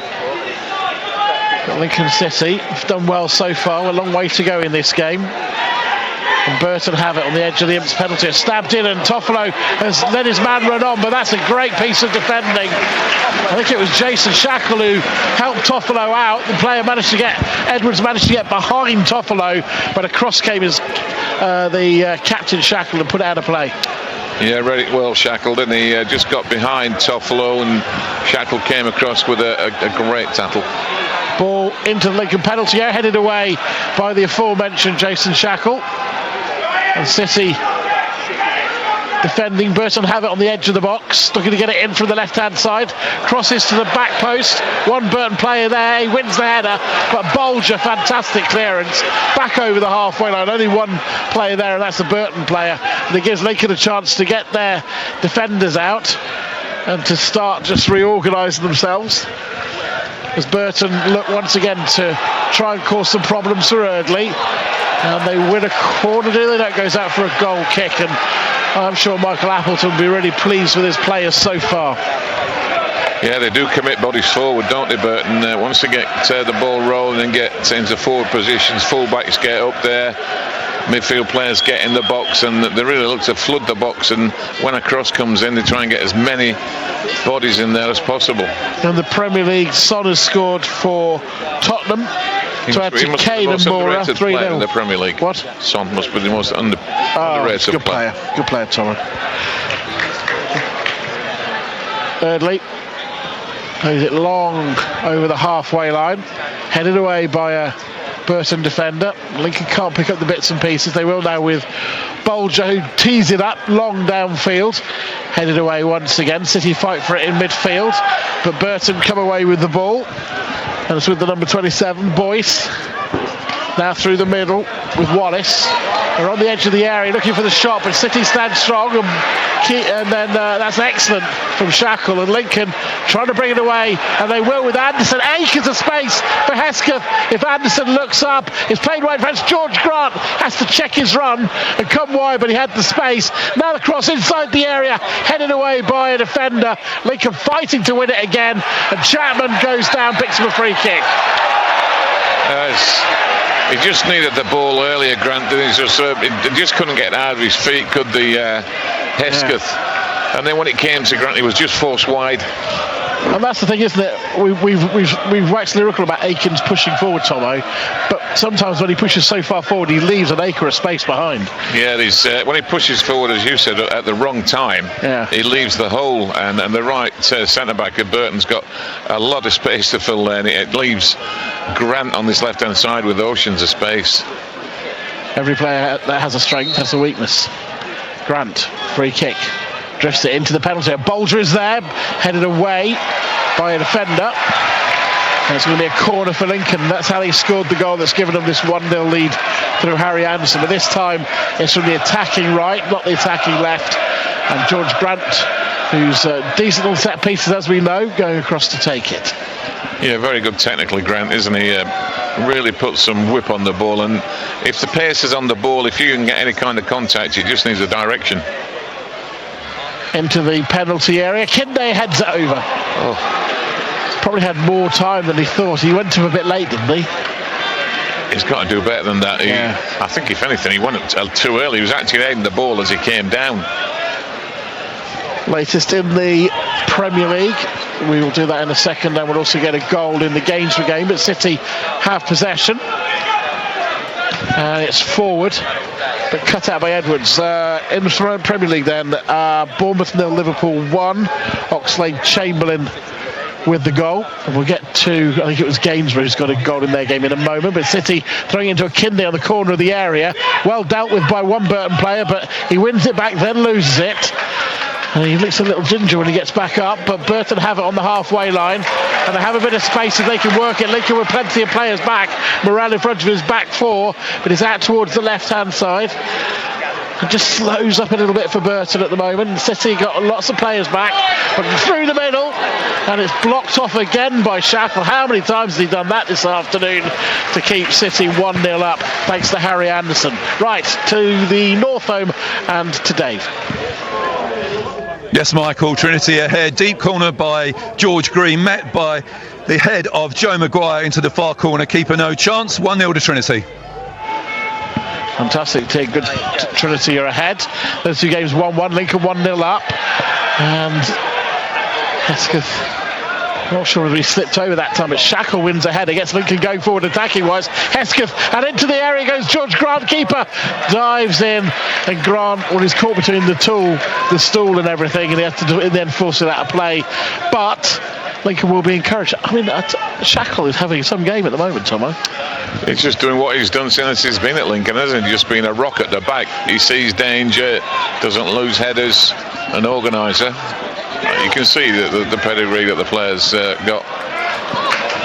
But Lincoln City have done well so far. A long way to go in this game. And Burton have it on the edge of the Imps penalty. It's stabbed in, and Toffolo has let his man run on, but that's a great piece of defending. I think it was Jason Shackle who helped Toffolo out. Edwards managed to get behind Toffolo, but a cross came as the captain Shackle and put it out of play. Yeah, read it well, Shackle, didn't he? Just got behind Toffolo, and Shackle came across with a great tackle. Ball into the Lincoln penalty area, headed away by the aforementioned Jason Shackle. And City defending. Burton have it on the edge of the box, looking to get it in from the left-hand side. Crosses to the back post. One Burton player there. He wins the header, but Bolger, fantastic clearance back over the halfway line. Only one player there, and that's the Burton player. And it gives Lincoln a chance to get their defenders out and to start just reorganising themselves. As Burton look once again to try and cause some problems for Eardley. And they win a corner, do they? That goes out for a goal kick, and I'm sure Michael Appleton will be really pleased with his players so far. Yeah, they do commit bodies forward, don't they, Burton? Once they get the ball rolling and get into forward positions, full-backs get up there, midfield players get in the box, and they really look to flood the box, and when a cross comes in, they try and get as many bodies in there as possible. In the Premier League, Son has scored for Tottenham to add to Kane and Moura, 3-0 in the Premier League. What? Son must be the most underrated player. Good player, Tom. Eardley plays it long over the halfway line, headed away by a Burton defender. Lincoln can't pick up the bits and pieces. They will now with Bolger, who tees it up long downfield. Headed away once again. City fight for it in midfield, but Burton come away with the ball, and it's with the number 27, Boyce. Now through the middle with Wallace. They're on the edge of the area looking for the shot, but City stands strong, and then that's excellent from Shackle, and Lincoln trying to bring it away, and they will with Anderson. Acres of space for Hesketh. If Anderson looks up, it's played wide for George Grant, has to check his run and come wide, but he had the space. Now the cross inside the area, headed away by a defender. Lincoln fighting to win it again, and Chapman goes down, picks up a free kick. He just needed the ball earlier, Grant. He just couldn't get out of his feet, could the Hesketh. Yeah. And then when it came to Grant, he was just forced wide. And that's the thing, isn't it? We've waxed lyrical about Aikens pushing forward, Tomo, but sometimes when he pushes so far forward, he leaves an acre of space behind. Yeah, when he pushes forward, as you said, at the wrong time, he leaves the hole, and the right centre-back of Burton's got a lot of space to fill there, and it leaves Grant on this left-hand side with oceans of space. Every player that has a strength has a weakness. Grant, free kick. Drifts it into the penalty. Bolger is there, headed away by a defender. And it's going to be a corner for Lincoln. That's how they scored the goal that's given them this 1-0 lead through Harry Anderson. But this time it's from the attacking right, not the attacking left. And George Grant, who's decent on set pieces, as we know, going across to take it. Yeah, very good technically, Grant, isn't he? Really puts some whip on the ball. And if the pace is on the ball, if you can get any kind of contact, it just needs a direction. Into the penalty area. Kinde heads it over. Probably had more time than he thought. He went to him a bit late, didn't he? He's got to do better than that. I think, if anything, he went too early. He was actually aiming the ball as he came down. Latest in the Premier League. We will do that in a second, and we'll also get a goal in the Gainsborough game. But City have possession. And it's forward, but cut out by Edwards. In the Premier League then, Bournemouth 0, Liverpool 1. Oxlade-Chamberlain with the goal. And we'll get to, I think it was Gainsborough who's got a goal in their game in a moment. But City throwing into a Kinde on the corner of the area. Well dealt with by one Burton player, but he wins it back, then loses it. And he looks a little ginger when he gets back up, but Burton have it on the halfway line, and they have a bit of space if they can work it. Lincoln with plenty of players back. Morale in front of his back four, but he's out towards the left-hand side. It just slows up a little bit for Burton at the moment. City got lots of players back, but through the middle, and it's blocked off again by Shackle. How many times has he done that this afternoon to keep City 1-0 up, thanks to Harry Anderson? Right, to the North Home and to Dave. Yes, Michael, Trinity ahead. Deep corner by George Green, met by the head of Joe Maguire into the far corner. Keeper no chance. 1-0 to Trinity. Fantastic. Good. Trinity are ahead. Those two games 1-1. Lincoln 1-0 up. And Hesketh, not sure whether he slipped over that time, but Shackle wins ahead against Lincoln going forward attacking wise. Hesketh, and into the area goes George Grant. Keeper dives in, and Grant, he's caught between the stool and everything, and he has to then force it out of play. But Lincoln will be encouraged. I mean, Shackle is having some game at the moment, Tomo. He's just doing what he's done since he's been at Lincoln, hasn't he? Just being a rock at the back. He sees danger, doesn't lose headers, an organiser. You can see the pedigree that the players got.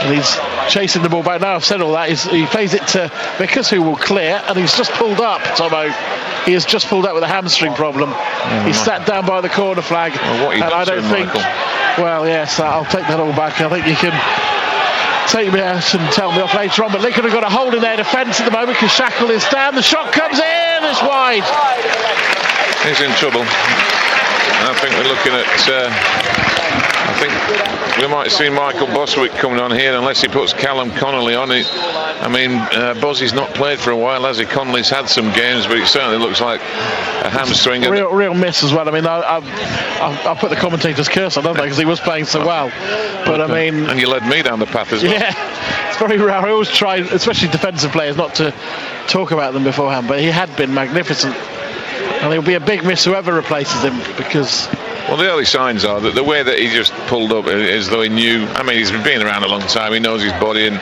And he's chasing the ball back. Now I've said all that, he plays it to Vickers, who will clear, and he's just pulled up, Tomo. He has just pulled up with a hamstring problem. He's sat down by the corner flag. Well, and I don't think... Michael? Well, yes, I'll take that all back. I think you can take me out and tell me off later on, but Lincoln have got a hold in their defence at the moment because Shackle is down. The shot comes in, it's wide. He's in trouble. I think we're looking at I think we might see Michael Boswick coming on here unless he puts Callum Connolly on it. I mean, Bozzy's not played for a while, has he? Connolly's had some games, but it certainly looks like a hamstring. Real miss as well. I mean, I'll put the commentator's curse on, don't I, because he was playing so well. But I mean... And you led me down the path as well. Yeah, it's very rare. I always try, especially defensive players, not to talk about them beforehand, but he had been magnificent. And it'll be a big miss whoever replaces him, because... Well, the early signs are that the way that he just pulled up as though he knew. I mean, he's been around a long time. He knows his body, and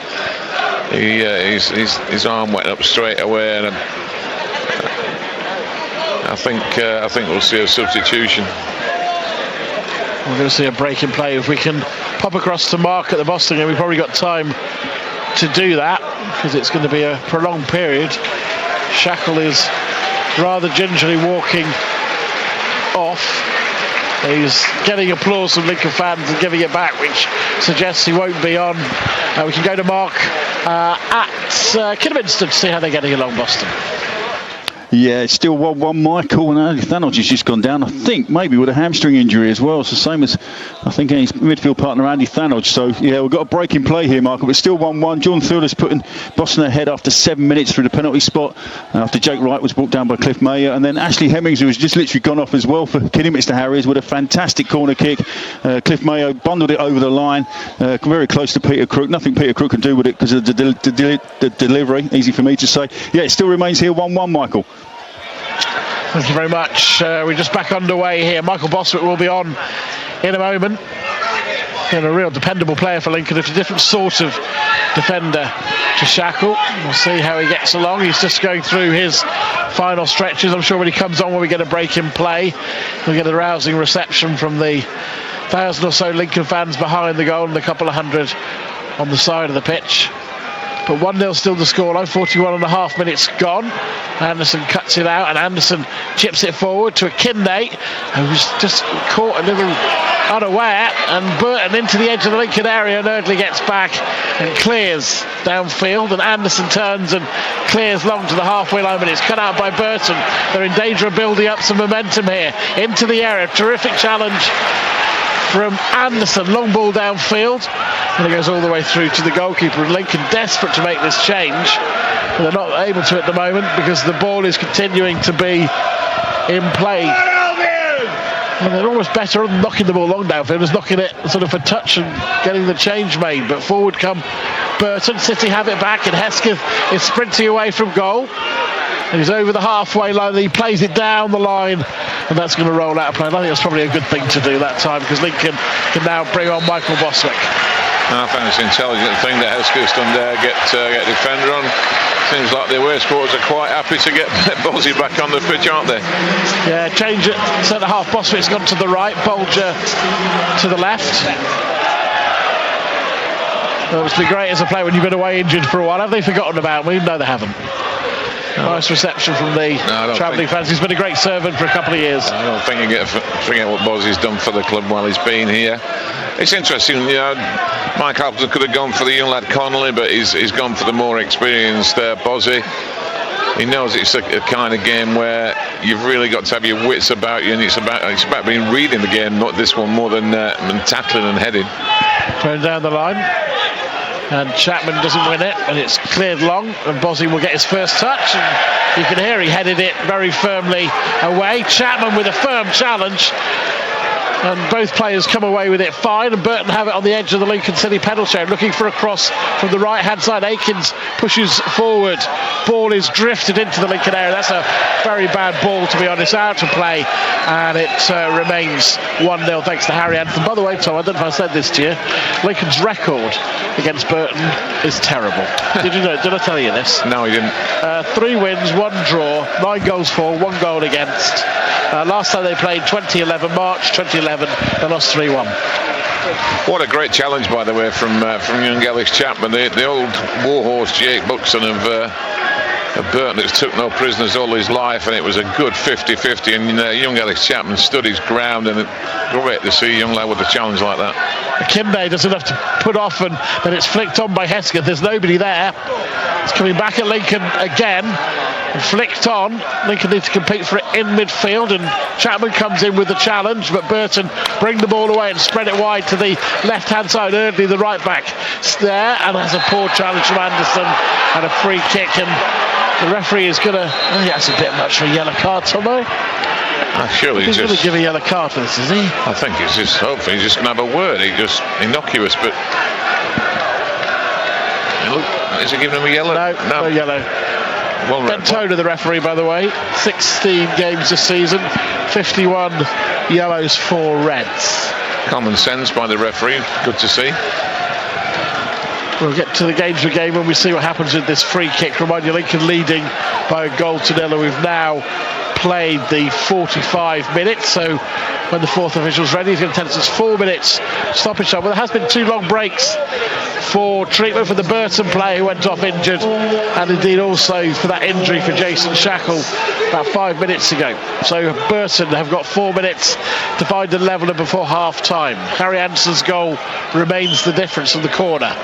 his arm went up straight away. And I think we'll see a substitution. We're going to see a break in play. If we can pop across to Mark at the Boston game, we've probably got time to do that because it's going to be a prolonged period. Shackle is rather gingerly walking off. He's getting applause from Lincoln fans and giving it back, which suggests he won't be on. We can go to Mark at Kidderminster to see how they're getting along, Boston. Yeah, it's still 1-1, Michael, and Andy Thanos has just gone down, I think, maybe with a hamstring injury as well. It's the same as, I think, his midfield partner, Andy Thanos. So, yeah, we've got a break in play here, Michael, but still 1-1. John Thulis putting Boston ahead after 7 minutes through the penalty spot, after Jake Wright was brought down by Cliff Mayer. And then Ashley Hemmings, who has just literally gone off as well for Kidderminster Harriers with a fantastic corner kick. Cliff Mayer bundled it over the line, very close to Peter Crook. Nothing Peter Crook can do with it because of the delivery. Easy for me to say. Yeah, it still remains here 1-1, Michael. Thank you very much. We're just back underway here. Michael Bostwick will be on in a moment. And a real dependable player for Lincoln. It's a different sort of defender to Shackle. We'll see how he gets along. He's just going through his final stretches. I'm sure when he comes on, when we get a break in play, we'll get a rousing reception from the 1,000 or so Lincoln fans behind the goal and a couple of hundred on the side of the pitch. But 1-0 still the scoreline, 41.5 minutes gone. Anderson cuts it out and Anderson chips it forward to Akinde, who's just caught a little unaware, and Burton into the edge of the Lincoln area, and Erdley gets back and clears downfield, and Anderson turns and clears long to the halfway line, but it's cut out by Burton. They're in danger of building up some momentum here into the area. Terrific challenge from Anderson, long ball downfield, and it goes all the way through to the goalkeeper. And Lincoln desperate to make this change, but they're not able to at the moment because the ball is continuing to be in play. And they're almost better than knocking the ball long downfield, just knocking it sort of for touch and getting the change made. But forward come Burton. City have it back, and Hesketh is sprinting away from goal. And he's over the halfway line, and he plays it down the line, and that's going to roll out of play. And I think that's probably a good thing to do that time, because Lincoln can now bring on Michael Bostwick. I think it's an intelligent thing that Hesketh's done there, get defender on. Seems like the away supporters are quite happy to get Bozzy back on the pitch, aren't they? Yeah, change it. Centre half Bostwick's gone to the right, Bolger to the left. Well, it's been great as a player when you've been away injured for a while. Have they forgotten about me? No, they haven't. Nice reception from the travelling fans. He's been a great servant for a couple of years. I don't think you forget what Bozzy's done for the club while he's been here. It's interesting, you know, Mike Appleton could have gone for the young lad Connolly, but he's gone for the more experienced Bozzy. He knows it's a kind of game where you've really got to have your wits about you, and it's about being reading the game, not this one, more than tackling and heading. Thrown down the line, and Chapman doesn't win it, and it's cleared long, and Bozzy will get his first touch, and you can hear he headed it very firmly away. Chapman with a firm challenge, and both players come away with it fine, and Burton have it on the edge of the Lincoln City penalty area, looking for a cross from the right hand side. Akins pushes forward, ball is drifted into the Lincoln area. That's a very bad ball, to be honest, out of play, and it remains 1-0 thanks to Harry Anthony. By the way, Tom, I don't know if I said this to you, Lincoln's record against Burton is terrible. Did you know? Did I tell you this? No, he didn't. 3 wins, 1 draw, 9 goals for, 1 goal against. Last time they played 2011, March 2011, they lost 3-1. What a great challenge, by the way, from young Ellis Chapman. The old warhorse Jake Buxton of Burton that's took no prisoners all his life, and it was a good 50-50, and young Ellis Chapman stood his ground, and great to see a young lad with a challenge like that. Akinde doesn't have to put off, and then it's flicked on by Hesketh. There's nobody there. It's coming back at Lincoln again, and flicked on. Lincoln need to compete for it in midfield, and Chapman comes in with the challenge, but Burton bring the ball away and spread it wide to the left hand side. Erdley, the right back, there, and has a poor challenge from Anderson and a free kick, and the referee is going to... I think that's a bit much for a yellow card, Tomo. Surely he's going to give a yellow card for this, is he? I think he's just, hopefully he's just going to have a word. He's just innocuous, but... Is he giving him a yellow? No yellow. Ben Toner, the referee, by the way. 16 games this season, 51 yellows, 4 reds. Common sense by the referee. Good to see. We'll get to the games of the game when we see what happens with this free kick. Remind you, Lincoln leading by a goal to nil. We've now played the 45 minutes, so when the fourth official's ready. He's going to tell us it's 4 minutes stoppage time. Well, there has been 2 long breaks for treatment for the Burton player who went off injured, and indeed also for that injury for Jason Shackle about 5 minutes ago. So Burton have got 4 minutes to find a leveller before half time. Harry Anderson's goal remains the difference from the corner.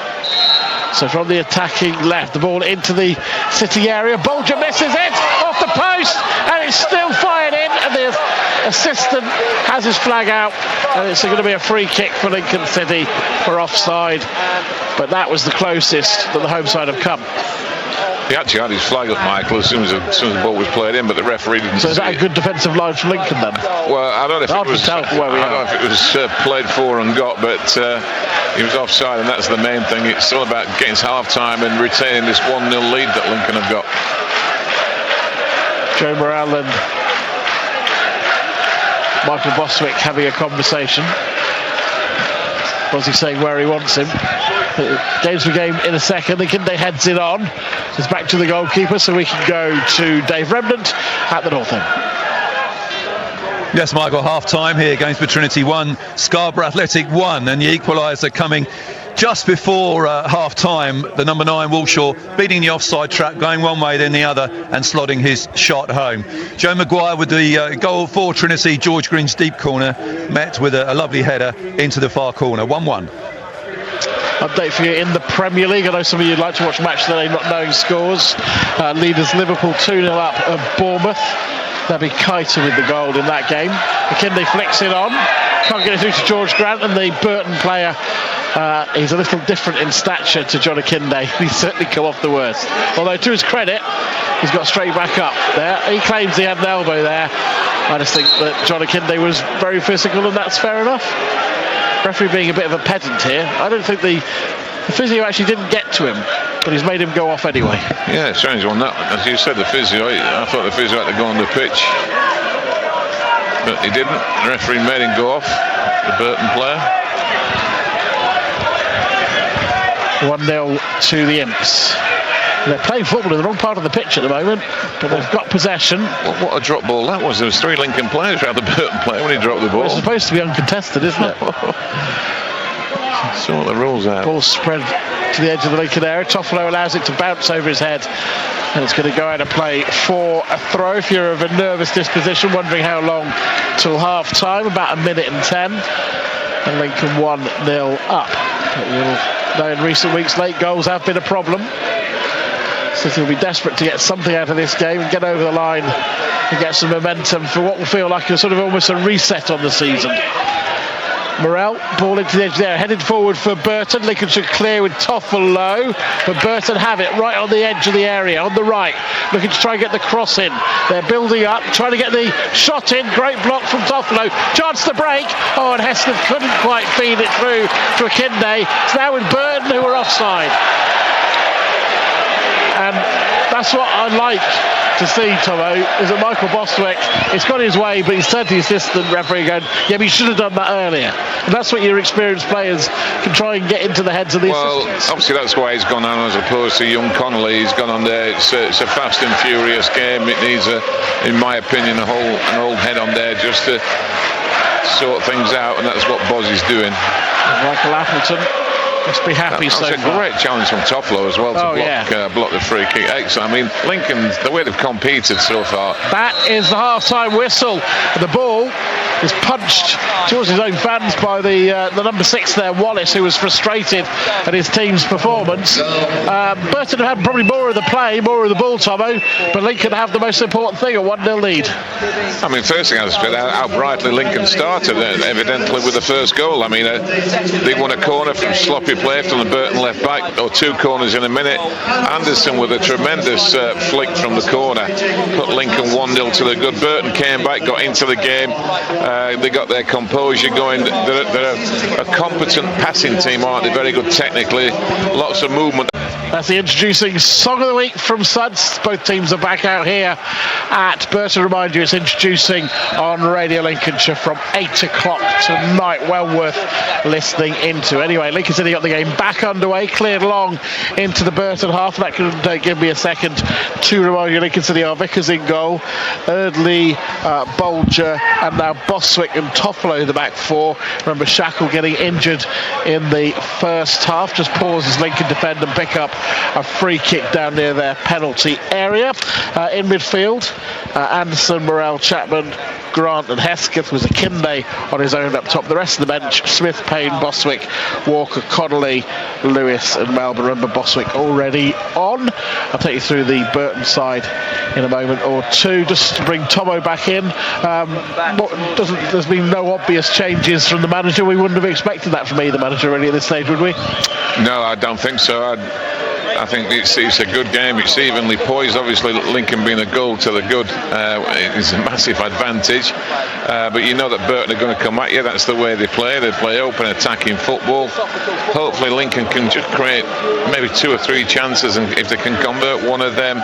So from the attacking left, the ball into the City area. Bolger misses it off the post, and it's still fired in, and the assistant has his flag out, and it's going to be a free kick for Lincoln City for offside. But that was the closest that the home side have come. He actually had his flag up, Michael, as soon as the ball was played in, but the referee didn't. So is that a good defensive line from Lincoln then? Well, I don't know if it was. I don't know if it was played for and got, but he was offside, and that's the main thing. It's all about getting to half-time and retaining this 1-0 lead that Lincoln have got. Joe Morrell and Michael Bostwick having a conversation. What's he saying where he wants him? Games for game in a second. Lincoln Day heads it on. It's back to the goalkeeper, so we can go to Dave Remnant at the north end. Yes, Michael, half-time here. Games for Trinity 1, Scarborough Athletic 1, and the equaliser coming just before half-time. The number 9, Walshaw, beating the offside trap, going one way then the other, and slotting his shot home. Joe Maguire with the goal for Trinity. George Green's deep corner met with a lovely header into the far corner. 1-1. Update for you in the Premier League. I know some of you'd like to watch match today not knowing scores. Leaders Liverpool 2-0 up at Bournemouth. That'll be Keita with the goal in that game. McKinley flicks it on. Can't get it through to George Grant, and the Burton player, he's a little different in stature to John Akinde. He's certainly come off the worst. Although to his credit, he's got straight back up there. He claims he had an elbow there. I just think that John Akinde was very physical, and that's fair enough. Referee being a bit of a pedant here. I don't think the physio actually didn't get to him, but he's made him go off anyway. Yeah, strange one that. As you said, the physio, I thought the physio had to go on the pitch, but he didn't. The referee made him go off, the Burton player. 1-0 to the Imps. They're playing football in the wrong part of the pitch at the moment, but they've got possession. What a drop ball that was. There was 3 Lincoln players around the Burton player when he dropped the ball. Well, it's supposed to be uncontested, isn't it? Sort the rules out. Ball spread to the edge of the Lincoln area. Toffolo allows it to bounce over his head, and it's going to go out of play for a throw. If you're of a nervous disposition, wondering how long till half time, about 1 minute and 10, and Lincoln 1-0 up. But you'll know in recent weeks late goals have been a problem. City will be desperate to get something out of this game and get over the line and get some momentum for what will feel like a sort of almost a reset on the season. Morrell, ball into the edge there, headed forward for Burton. Lincoln should clear with Toffolo, but Burton have it right on the edge of the area, on the right, looking to try and get the cross in. They're building up, trying to get the shot in. Great block from Toffolo. Chance to break. Oh, and Heston couldn't quite feed it through to Akinde. It's now with Burton, who are offside. And that's what I like to see, Tomo, is that Michael Bostwick, it's got his way, but he's turned to the assistant referee going, yeah, but you should have done that earlier. And that's what your experienced players can try and get into the heads of the assistants. Well, obviously that's why he's gone on as opposed to young Connolly. He's gone on there. It's a fast and furious game. It needs, in my opinion, an old head on there just to sort things out, and that's what Boz is doing. Michael Appleton must be happy so far. That's a great challenge from Toffolo as well to block the free kick. Excellent. I mean, Lincoln, the way they've competed so far. That is the half-time whistle. The ball is punched towards his own fans by the number 6 there, Wallace, who was frustrated at his team's performance. Burton have had probably more of the play, more of the ball, Tomo, but Lincoln have the most important thing, a 1-0 lead. I mean, first thing I was how brightly Lincoln started, evidently with the first goal. I mean, they won a corner from sloppy play from the Burton left back, or 2 corners in a minute. Anderson with a tremendous flick from the corner put Lincoln 1-0 to the good. Burton came back, got into the game. They got their composure going. They're a competent passing team, aren't they? Very good technically, lots of movement. That's the introducing Song of the Week from Suds. Both teams are back out here at Burton. Remind you, it's introducing on Radio Lincolnshire from 8 o'clock tonight. Well worth listening into. Anyway, Lincoln City got the game back underway, cleared long into the Burton half. That could give me a second to remind you, Lincoln City are Vickers in goal, Eardley, Bolger, and now Boswick and Toffolo the back four. Remember, Shackle getting injured in the first half. Just pauses Lincoln defend and pick up a free kick down near their penalty area. In midfield, Anderson, Morrell, Chapman, Grant and Hesketh. Was Akinde on his own up top. The rest of the bench, Smith, Payne, Boswick, Walker, Connolly, Lewis and Melbourne. Remember, Boswick already on. I'll take you through the Burton side in a moment or two. Just to bring Tomo back in. There's been no obvious changes from the manager. We wouldn't have expected that from either manager really at this stage, would we? No, I don't think so. I think it's a good game. It's evenly poised. Obviously, Lincoln being a goal to the good is a massive advantage. But you know that Burton are going to come at you. That's the way they play. They play open, attacking football. Hopefully, Lincoln can just create maybe 2 or 3 chances, and if they can convert one of them,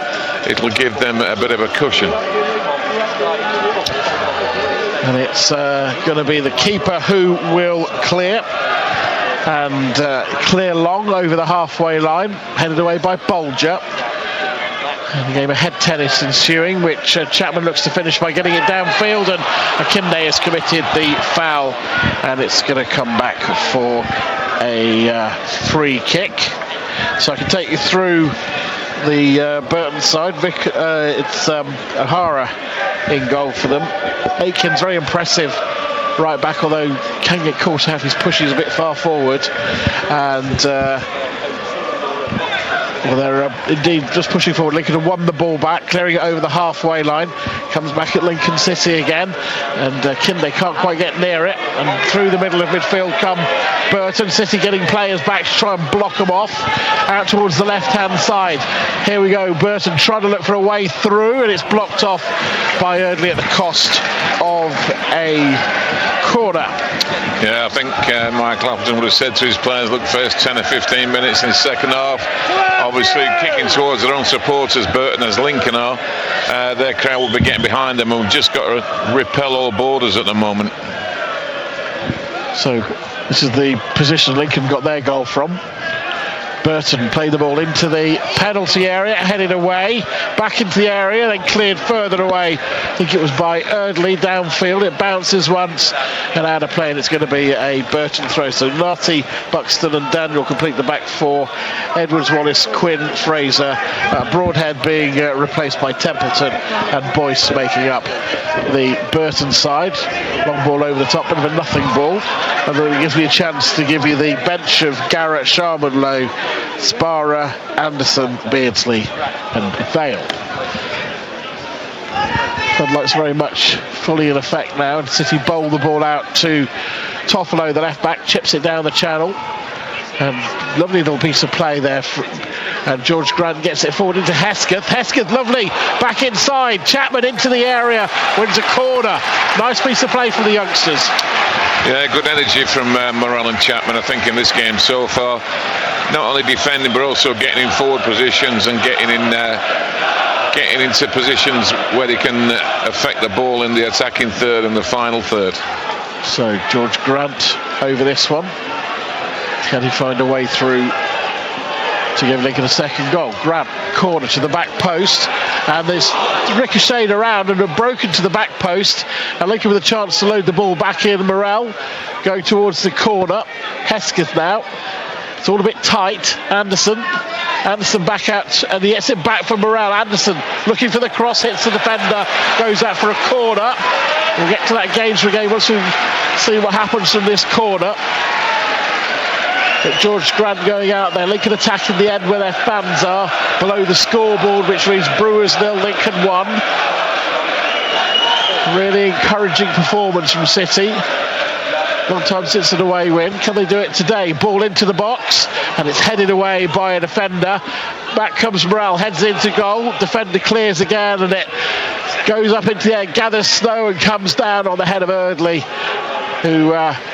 it'll give them a bit of a cushion. And it's going to be the keeper who will clear. And clear long over the halfway line, headed away by Bolger. And a game of head tennis ensuing, which Chapman looks to finish by getting it downfield, and Akinde has committed the foul, and it's going to come back for a free kick. So I can take you through the Burton side. It's O'Hara in goal for them. Aiken's very impressive right back, although can get caught out. His push is a bit far forward, and they're indeed just pushing forward. Lincoln have won the ball back, clearing it over the halfway line. Comes back at Lincoln City again, and Kinde can't quite get near it, and through the middle of midfield come Burton. City getting players back to try and block them off out towards the left hand side. Here we go, Burton trying to look for a way through, and it's blocked off by Eardley at the cost of a corner. Yeah, I think Mike Clapperton would have said to his players, look, first 10 or 15 minutes in the second half, obviously kicking towards their own supporters, Burton as Lincoln are, their crowd will be getting behind them, and we've just got to repel all borders at the moment. So this is the position Lincoln got their goal from. Burton played the ball into the penalty area, headed away, back into the area, then cleared further away. I think it was by Eardley downfield. It bounces once and out of play, and it's going to be a Burton throw. So Narty, Buxton and Daniel complete the back four. Edwards, Wallace, Quinn, Fraser, Broadhead being replaced by Templeton, and Boyce making up the Burton side. Long ball over the top, bit of a nothing ball. And then it gives me a chance to give you the bench of Garrett, Sharman, Lowe, Sparrow, Anderson, Beardsley and Vale. Floodlights very much fully in effect now, and City bowl the ball out to Toffolo, the left back, chips it down the channel. And lovely little piece of play there. And George Grant gets it forward into Hesketh. Hesketh, lovely, back inside. Chapman into the area, wins a corner. Nice piece of play from the youngsters. Yeah, good energy from Morrell and Chapman, I think, in this game so far. Not only defending, but also getting in forward positions and getting into positions where they can affect the ball in the attacking third and the final third. So George Grant over this one. Can he find a way through to give Lincoln a second goal? Grant, corner to the back post, and there's ricocheted around and broken to the back post, and Lincoln with a chance to load the ball back in. Morrell going towards the corner. Hesketh now. It's all a bit tight. Anderson back out, and he gets it back for Morrell. Anderson looking for the cross, hits the defender, goes out for a corner. We'll get to that games again once we see what happens from this corner. But George Grant going out there. Lincoln attacking the end where their fans are, below the scoreboard, which reads Brewers 0, Lincoln 1. Really encouraging performance from City. Long time since an away win. Can they do it today? Ball into the box, and it's headed away by a defender. Back comes Morrell, heads into goal. Defender clears again, and it goes up into the air, gathers snow and comes down on the head of Eardley, who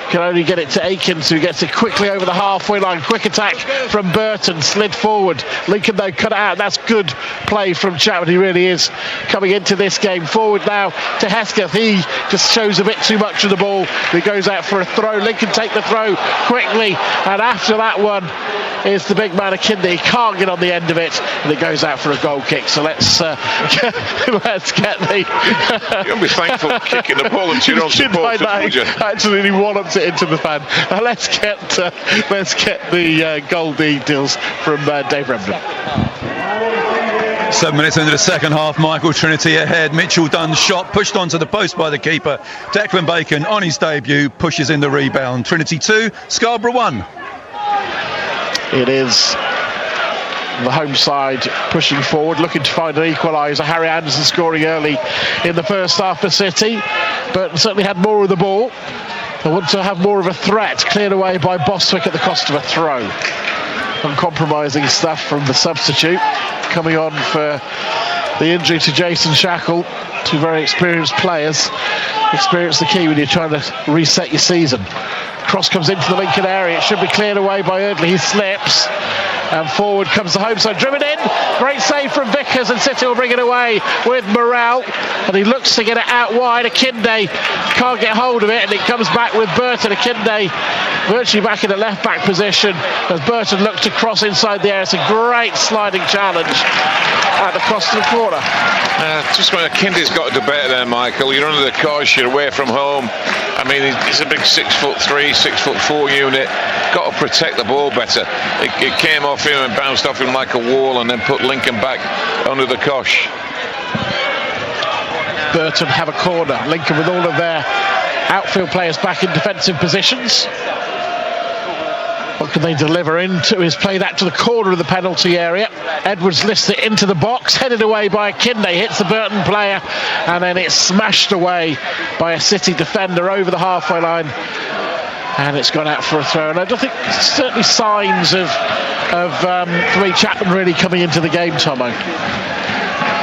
can only get it to Akins, who gets it quickly over the halfway line. Quick attack from Burton, slid forward. Lincoln though cut it out. That's good play from Chapman. He really is coming into this game. Forward now to Hesketh. He just shows a bit too much of the ball. He goes out for a throw. Lincoln take the throw quickly, and after that one is the big man Akinde. He can't get on the end of it, and it goes out for a goal kick. So let's get the you'll be thankful for kicking the ball and your own support, would you? Absolutely wallops it into the fan. Let's get the goal details from Dave Remden. 7 minutes into the second half, Michael, Trinity ahead. Mitchell Dunn's shot pushed onto the post by the keeper. Declan Bacon on his debut pushes in the rebound. Trinity 2, Scarborough 1. It is the home side pushing forward, looking to find an equaliser. Harry Anderson scoring early in the first half for City, but certainly had more of the ball. They want to have more of a threat, cleared away by Bostwick at the cost of a throw. Uncompromising stuff from the substitute, coming on for the injury to Jason Shackle. Two very experienced players. Experience the key when you're trying to reset your season. Cross comes into the Lincoln area. It should be cleared away by Eardley. He slips. And forward comes the home side, driven in. Great save from Vickers, and City will bring it away with Morrell. And he looks to get it out wide. Akinde can't get hold of it, and it comes back with Burton. Akinde virtually back in the left back position as Burton looks to cross inside the area. It's a great sliding challenge at the cost of the corner. Just when Akinde's got to do better there, Michael. You're under the cosh, you're away from home. I mean, he's a big 6'3", 6'4" unit. Got to protect the ball better. It came off him and bounced off him like a wall, and then put Lincoln back under the cosh. Burton have a corner. Lincoln with all of their outfield players back in defensive positions. What can they deliver into is play that to the corner of the penalty area. Edwards lifts it into the box, headed away by Akinde, hits the Burton player, and then it's smashed away by a City defender over the halfway line. And it's gone out for a throw. And I don't think certainly signs of Three Chapman really coming into the game, Tomo.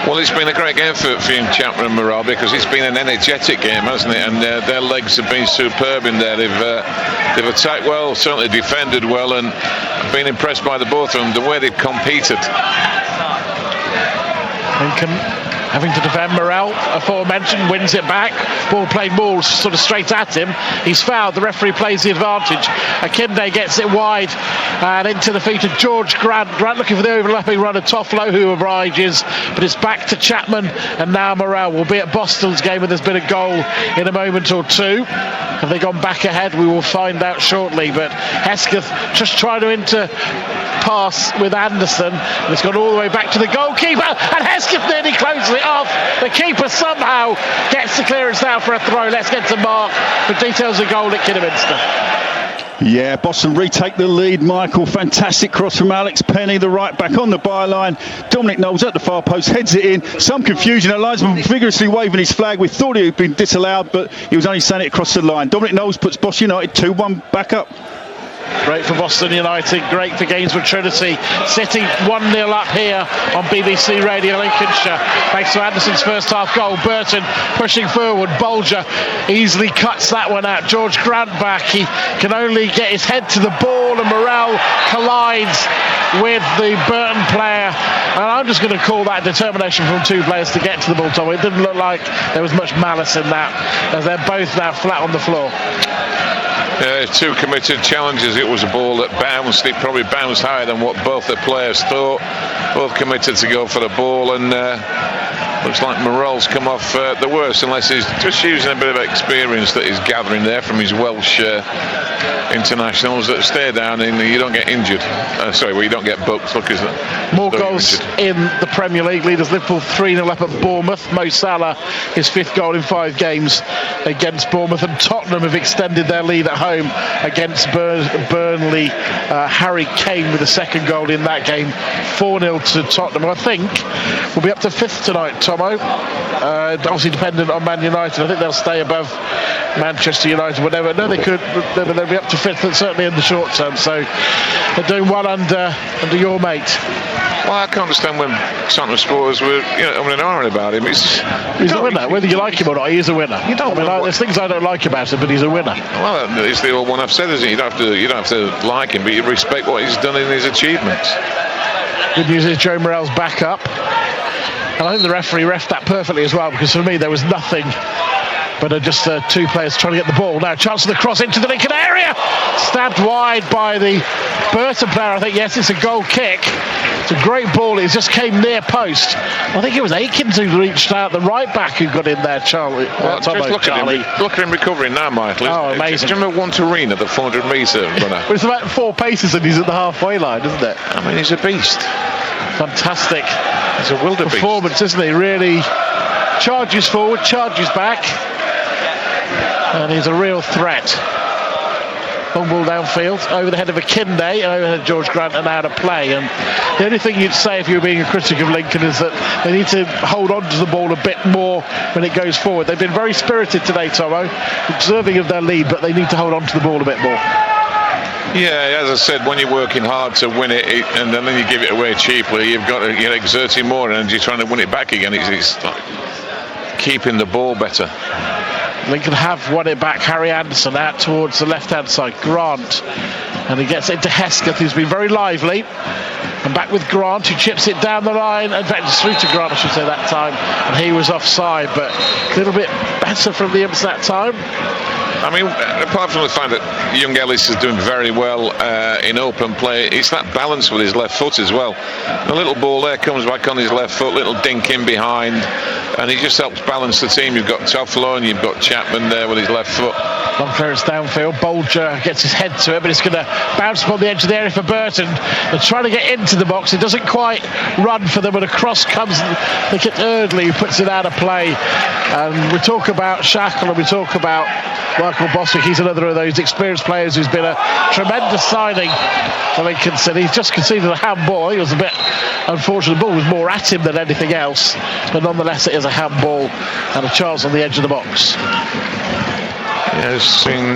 Well, it's been a great game for Chapman and Morrell, because it's been an energetic game, hasn't it? And their legs have been superb in there. They've attacked well, certainly defended well, and I've been impressed by the both of them, the way they've competed. Lincoln having to defend. Morrell, aforementioned, wins it back. Ball played more sort of straight at him. He's fouled. The referee plays the advantage. Akinde gets it wide and into the feet of George Grant. Grant looking for the overlapping run of Toffolo, who obliges, but it's back to Chapman, and now Morrell will be at Boston's game, and there's been a goal in a moment or two. Have they gone back ahead? We will find out shortly, but Hesketh just trying to pass with Anderson, and it's gone all the way back to the goalkeeper, and Hesketh nearly closes it off. The keeper somehow gets the clearance now for a throw. Let's get to Mark for details of goal at Kidderminster. Yeah, Boston retake the lead, Michael. Fantastic cross from Alex Penny, the right back on the byline. Dominic Knowles at the far post, heads it in. Some confusion. A linesman vigorously waving his flag. We thought he had been disallowed, but he was only sending it across the line. Dominic Knowles puts Boston United 2-1 back up. Great for Boston United, great for Gainsborough Trinity. City 1-0 up here on BBC Radio Lincolnshire, thanks to Anderson's first half goal. Burton pushing forward, Bolger easily cuts that one out. George Grant back, he can only get his head to the ball, and Morrell collides with the Burton player, and I'm just going to call that determination from two players to get to the ball, Tom. It didn't look like there was much malice in that, as they're both now flat on the floor. Two committed challenges. It was a ball that bounced. It probably bounced higher than what both the players thought. Both committed to go for the ball, and looks like Morrell's come off the worst, unless he's just using a bit of experience that he's gathering there from his Welsh internationals that stay down and you don't get injured. You don't get booked. Look, more goals in the Premier League. Leaders Liverpool 3-0 up at Bournemouth. Mo Salah, his 5th goal in 5 games against Bournemouth, and Tottenham have extended their lead at home against Burnley. Harry Kane with the 2nd goal in that game. 4-0 to Tottenham. I think we'll be up to 5th tonight, Tom. Tomo. Obviously dependent on Man United. I think they'll stay above Manchester United, whatever. No, they could. They'll be up to 5th, certainly in the short term. So they're doing well under your mate. Well, I can't understand when Tottenham supporters were, an iron about him. He's a winner, whether you like him or not. He's a winner. There's things I don't like about him, but he's a winner. Well, it's the old one I've said, isn't it? You don't have to like him, but you respect what he's done in his achievements. Good news is Joe Morell's back up, and I think the referee refed that perfectly as well, because for me there was nothing but just two players trying to get the ball. Now chance of the cross into the Lincoln area, stabbed wide by the Burton player. I think, yes, it's a goal kick. It's a great ball. It just came near post. I think it was Aikens who reached out, the right back who got in there, Charlie. Just look at him recovering now, Michael. Oh, amazing. Do you remember Wantarina, the 400-metre runner? Well, it's about 4 paces and he's at the halfway line, isn't it? I mean, he's a beast. Fantastic. He's a wildebeest. Performance, isn't he? Really charges forward, charges back. And he's a real threat. Long ball downfield, over the head of Akinde, and over the head of George Grant, and out of play. And the only thing you'd say if you were being a critic of Lincoln is that they need to hold on to the ball a bit more when it goes forward. They've been very spirited today, Tomo, observing of their lead, but they need to hold on to the ball a bit more. Yeah, as I said, when you're working hard to win it, and then you give it away cheaply, you've got to get exerting more energy trying to win it back again. It's like keeping the ball better. Lincoln have won it back. Harry Anderson out towards the left-hand side. Grant, and he gets it to Hesketh, who's been very lively. And back with Grant, who chips it down the line. In fact, it's through to Grant, I should say, that time. And he was offside, but a little bit better from the Imps that time. I mean, apart from the fact that young Ellis is doing very well in open play, it's that balance with his left foot as well. A little ball there comes back on his left foot, little dink in behind, and he just helps balance the team. You've got Toffolo and you've got Chapman there with his left foot. Long clearance downfield. Bolger gets his head to it, but it's going to bounce upon the edge of the area for Burton. They're trying to get into the box. It doesn't quite run for them, but a cross comes. I think it's Eardley who puts it out of play. And we talk about Shackle and we talk about Michael Bostwick. He's another of those experienced players who's been a tremendous signing for Lincoln City. He's just conceded a handball. It was a bit unfortunate. The ball was more at him than anything else, but nonetheless it is a handball and a chance on the edge of the box. Yeah, I've seen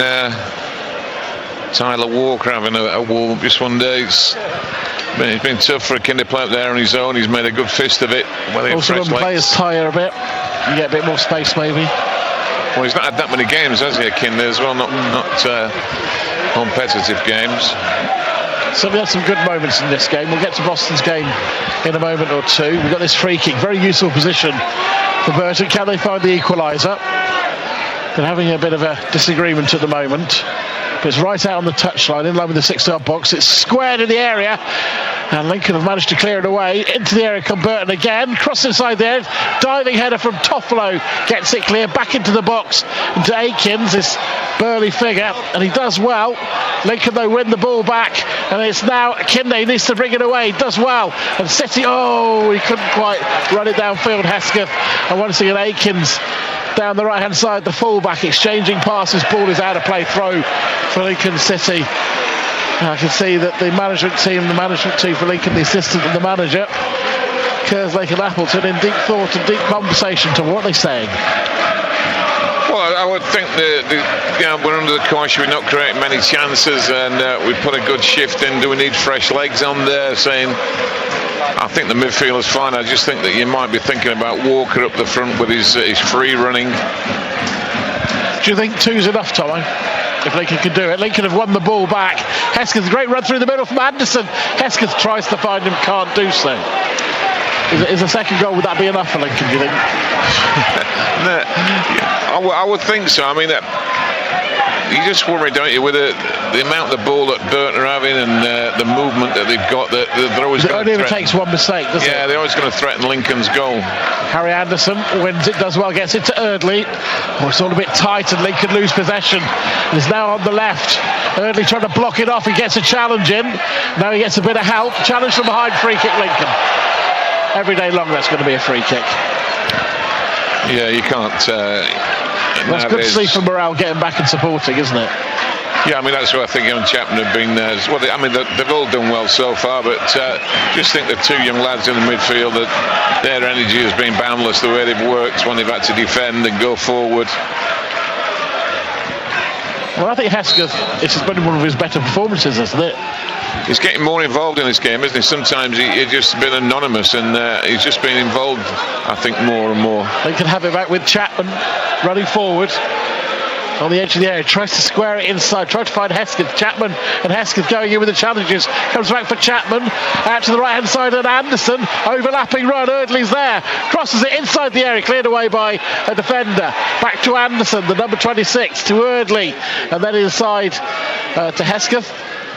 Tyler Walker having a warm-up just one day. It's been tough for a kid to play up there on his own. He's made a good fist of it. Also when players tire a bit, you get a bit more space maybe. Well, he's not had that many games, has he, Akinde, as well? Not competitive games. So we had some good moments in this game. We'll get to Boston's game in a moment or two. We've got this free kick, very useful position for Burton. Can they find the equaliser? They're having a bit of a disagreement at the moment. But it's right out on the touchline, in line with the 6-yard box. It's squared in the area, and Lincoln have managed to clear it away. Into the area come Burton again, cross inside there, diving header from Toffolo, gets it clear, back into the box, into Aikens, this burly figure, and he does well. Lincoln though win the ball back, and it's now Akinde needs to bring it away, does well, and City, he couldn't quite run it downfield, Hesketh, and once again Aikens down the right hand side, the fullback exchanging passes, ball is out of play, throw for Lincoln City. I can see that the management team for Lincoln, the assistant and the manager, Kerslake and Appleton, in deep thought and deep conversation to what they're saying. Well, I would think we're under the caution, we're not creating many chances, and we put a good shift in. Do we need fresh legs on there? Saying, I think the midfield is fine. I just think that you might be thinking about Walker up the front with his free running. Do you think 2's enough, Tommy? If Lincoln can do it. Lincoln have won the ball back. Hesketh, great run through the middle from Anderson. Hesketh tries to find him, can't do so. Is a second goal, would that be enough for Lincoln, do you think? No, I would think so. I mean, you just worry, don't you, with the amount of the ball that Burton are having and the movement that they've got, that they're always going to threaten. It only ever takes one mistake, doesn't it? Yeah, they're always going to threaten Lincoln's goal. Harry Anderson wins it, does well, gets it to Eardley. It's all a bit tight and Lincoln lose possession. He's now on the left. Eardley trying to block it off. He gets a challenge in. Now he gets a bit of help. Challenge from behind, free kick Lincoln. Every day long that's going to be a free kick. Yeah, you can't. That's good to see for morale getting back and supporting, isn't it? Yeah, I mean, that's what I think young Chapman have been. They've all done well so far, but just think the two young lads in the midfield, that their energy has been boundless, the way they've worked when they've had to defend and go forward. Well, I think Hesketh, this has been one of his better performances, isn't it? He's getting more involved in this game, isn't he? Sometimes he's just been anonymous, and he's just been involved, I think, more and more. They can have it back with Chapman running forward on the edge of the area, tries to square it inside, tries to find Hesketh. Chapman and Hesketh going in with the challenges. Comes back for Chapman, out to the right hand side, and Anderson overlapping run. Eardley's there, crosses it inside the area, cleared away by a defender. Back to Anderson, the number 26, to Eardley, and then inside to Hesketh.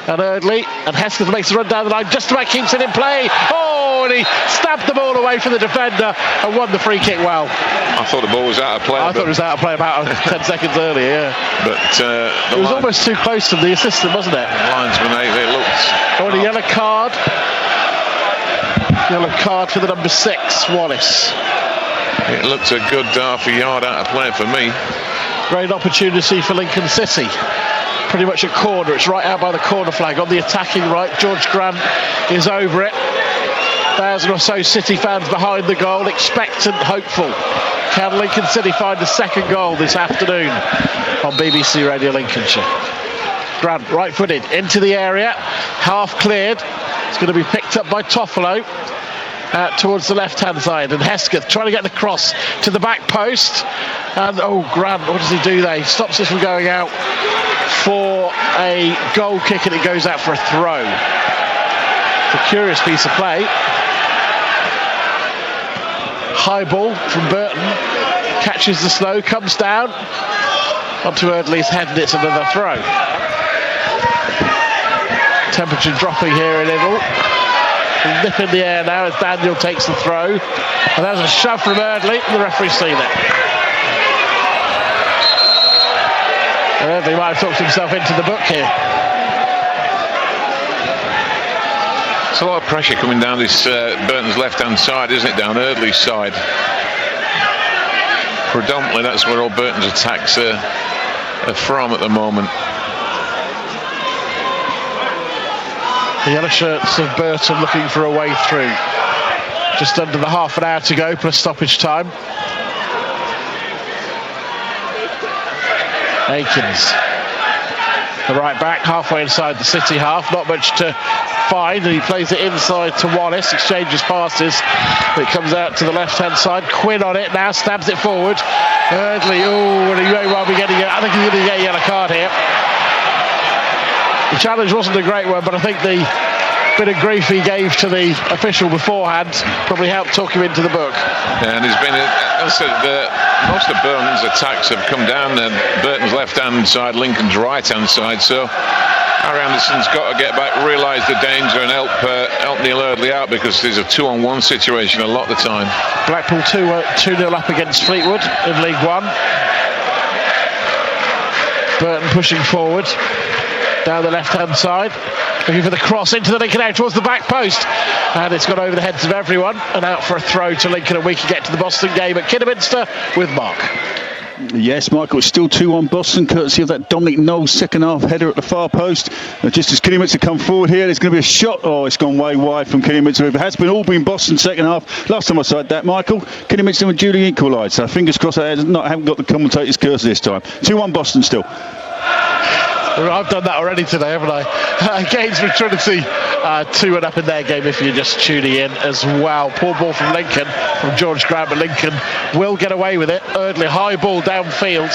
And Eardley, and Hesketh makes the run down the line, just about keeps it in play. Oh, and he stabbed the ball away from the defender and won the free kick well. I thought the ball was out of play. I thought it was out of play about 10 seconds earlier, yeah. But it was almost too close to the assistant, wasn't it? The linesman, they looked... Oh, and a yellow card. Yellow card for the number 6, Wallace. It looked a good half a yard out of play for me. Great opportunity for Lincoln City. Pretty much a corner, it's right out by the corner flag on the attacking right. George Grant is over it. 1,000 or so City fans behind the goal, expectant, hopeful. Can Lincoln City find the second goal this afternoon on BBC Radio Lincolnshire? Grant, right footed into the area, half cleared. It's going to be picked up by Toffolo out towards the left hand side, and Hesketh trying to get the cross to the back post, and Grant, what does he do there? He stops it from going out for a goal kick, and it goes out for a throw. It's a curious piece of play. High ball from Burton, catches the snow, comes down onto Eardley's head, and it's another throw. Temperature dropping here a little. Nip in the air now as Daniel takes the throw, and there's a shove from Eardley, and the referee's seen it. Eardley might have talked himself into the book here. It's a lot of pressure coming down this Burton's left-hand side, isn't it? Down Eardley's side. Predominantly, that's where all Burton's attacks are from at the moment. The yellow shirts of Burton looking for a way through. Just under the half an hour to go, plus stoppage time. Akins, the right back, halfway inside the City half, not much to find, and he plays it inside to Wallace, exchanges passes. It comes out to the left-hand side. Quinn on it now, stabs it forward. Eardley, and he may well be getting it. I think he's going to get a yellow card here. The challenge wasn't a great one, but I think the bit of grief he gave to the official beforehand probably helped talk him into the book. Yeah, and he's been, most of Burton's attacks have come down Burton's left-hand side, Lincoln's right-hand side, so Harry Anderson's got to get back, realise the danger, and help Neil Eardley out, because there's a 2-on-1 situation a lot of the time. Blackpool 2-0 up against Fleetwood in League One. Burton pushing forward down the left-hand side, looking for the cross into the Lincoln area towards the back post, and it's gone over the heads of everyone and out for a throw to Lincoln, and we can get to the Boston game at Kidderminster with Mark. Yes, Michael, it's still 2-1 Boston, courtesy of that Dominic Knowles second half header at the far post. Just as Kidderminster come forward here, there's going to be a shot. It's gone way wide from Kidderminster. It has been all been Boston second half. Last time I said that, Michael, Kidderminster were duly equalised, so fingers crossed I haven't got the commentator's curse this time. 2-1 Boston still. I've done that already today, haven't I? Gainsborough Trinity 2-1 up in their game if you're just tuning in as well. Poor ball from Lincoln, from George Grant, but Lincoln will get away with it. Eardley, high ball downfield,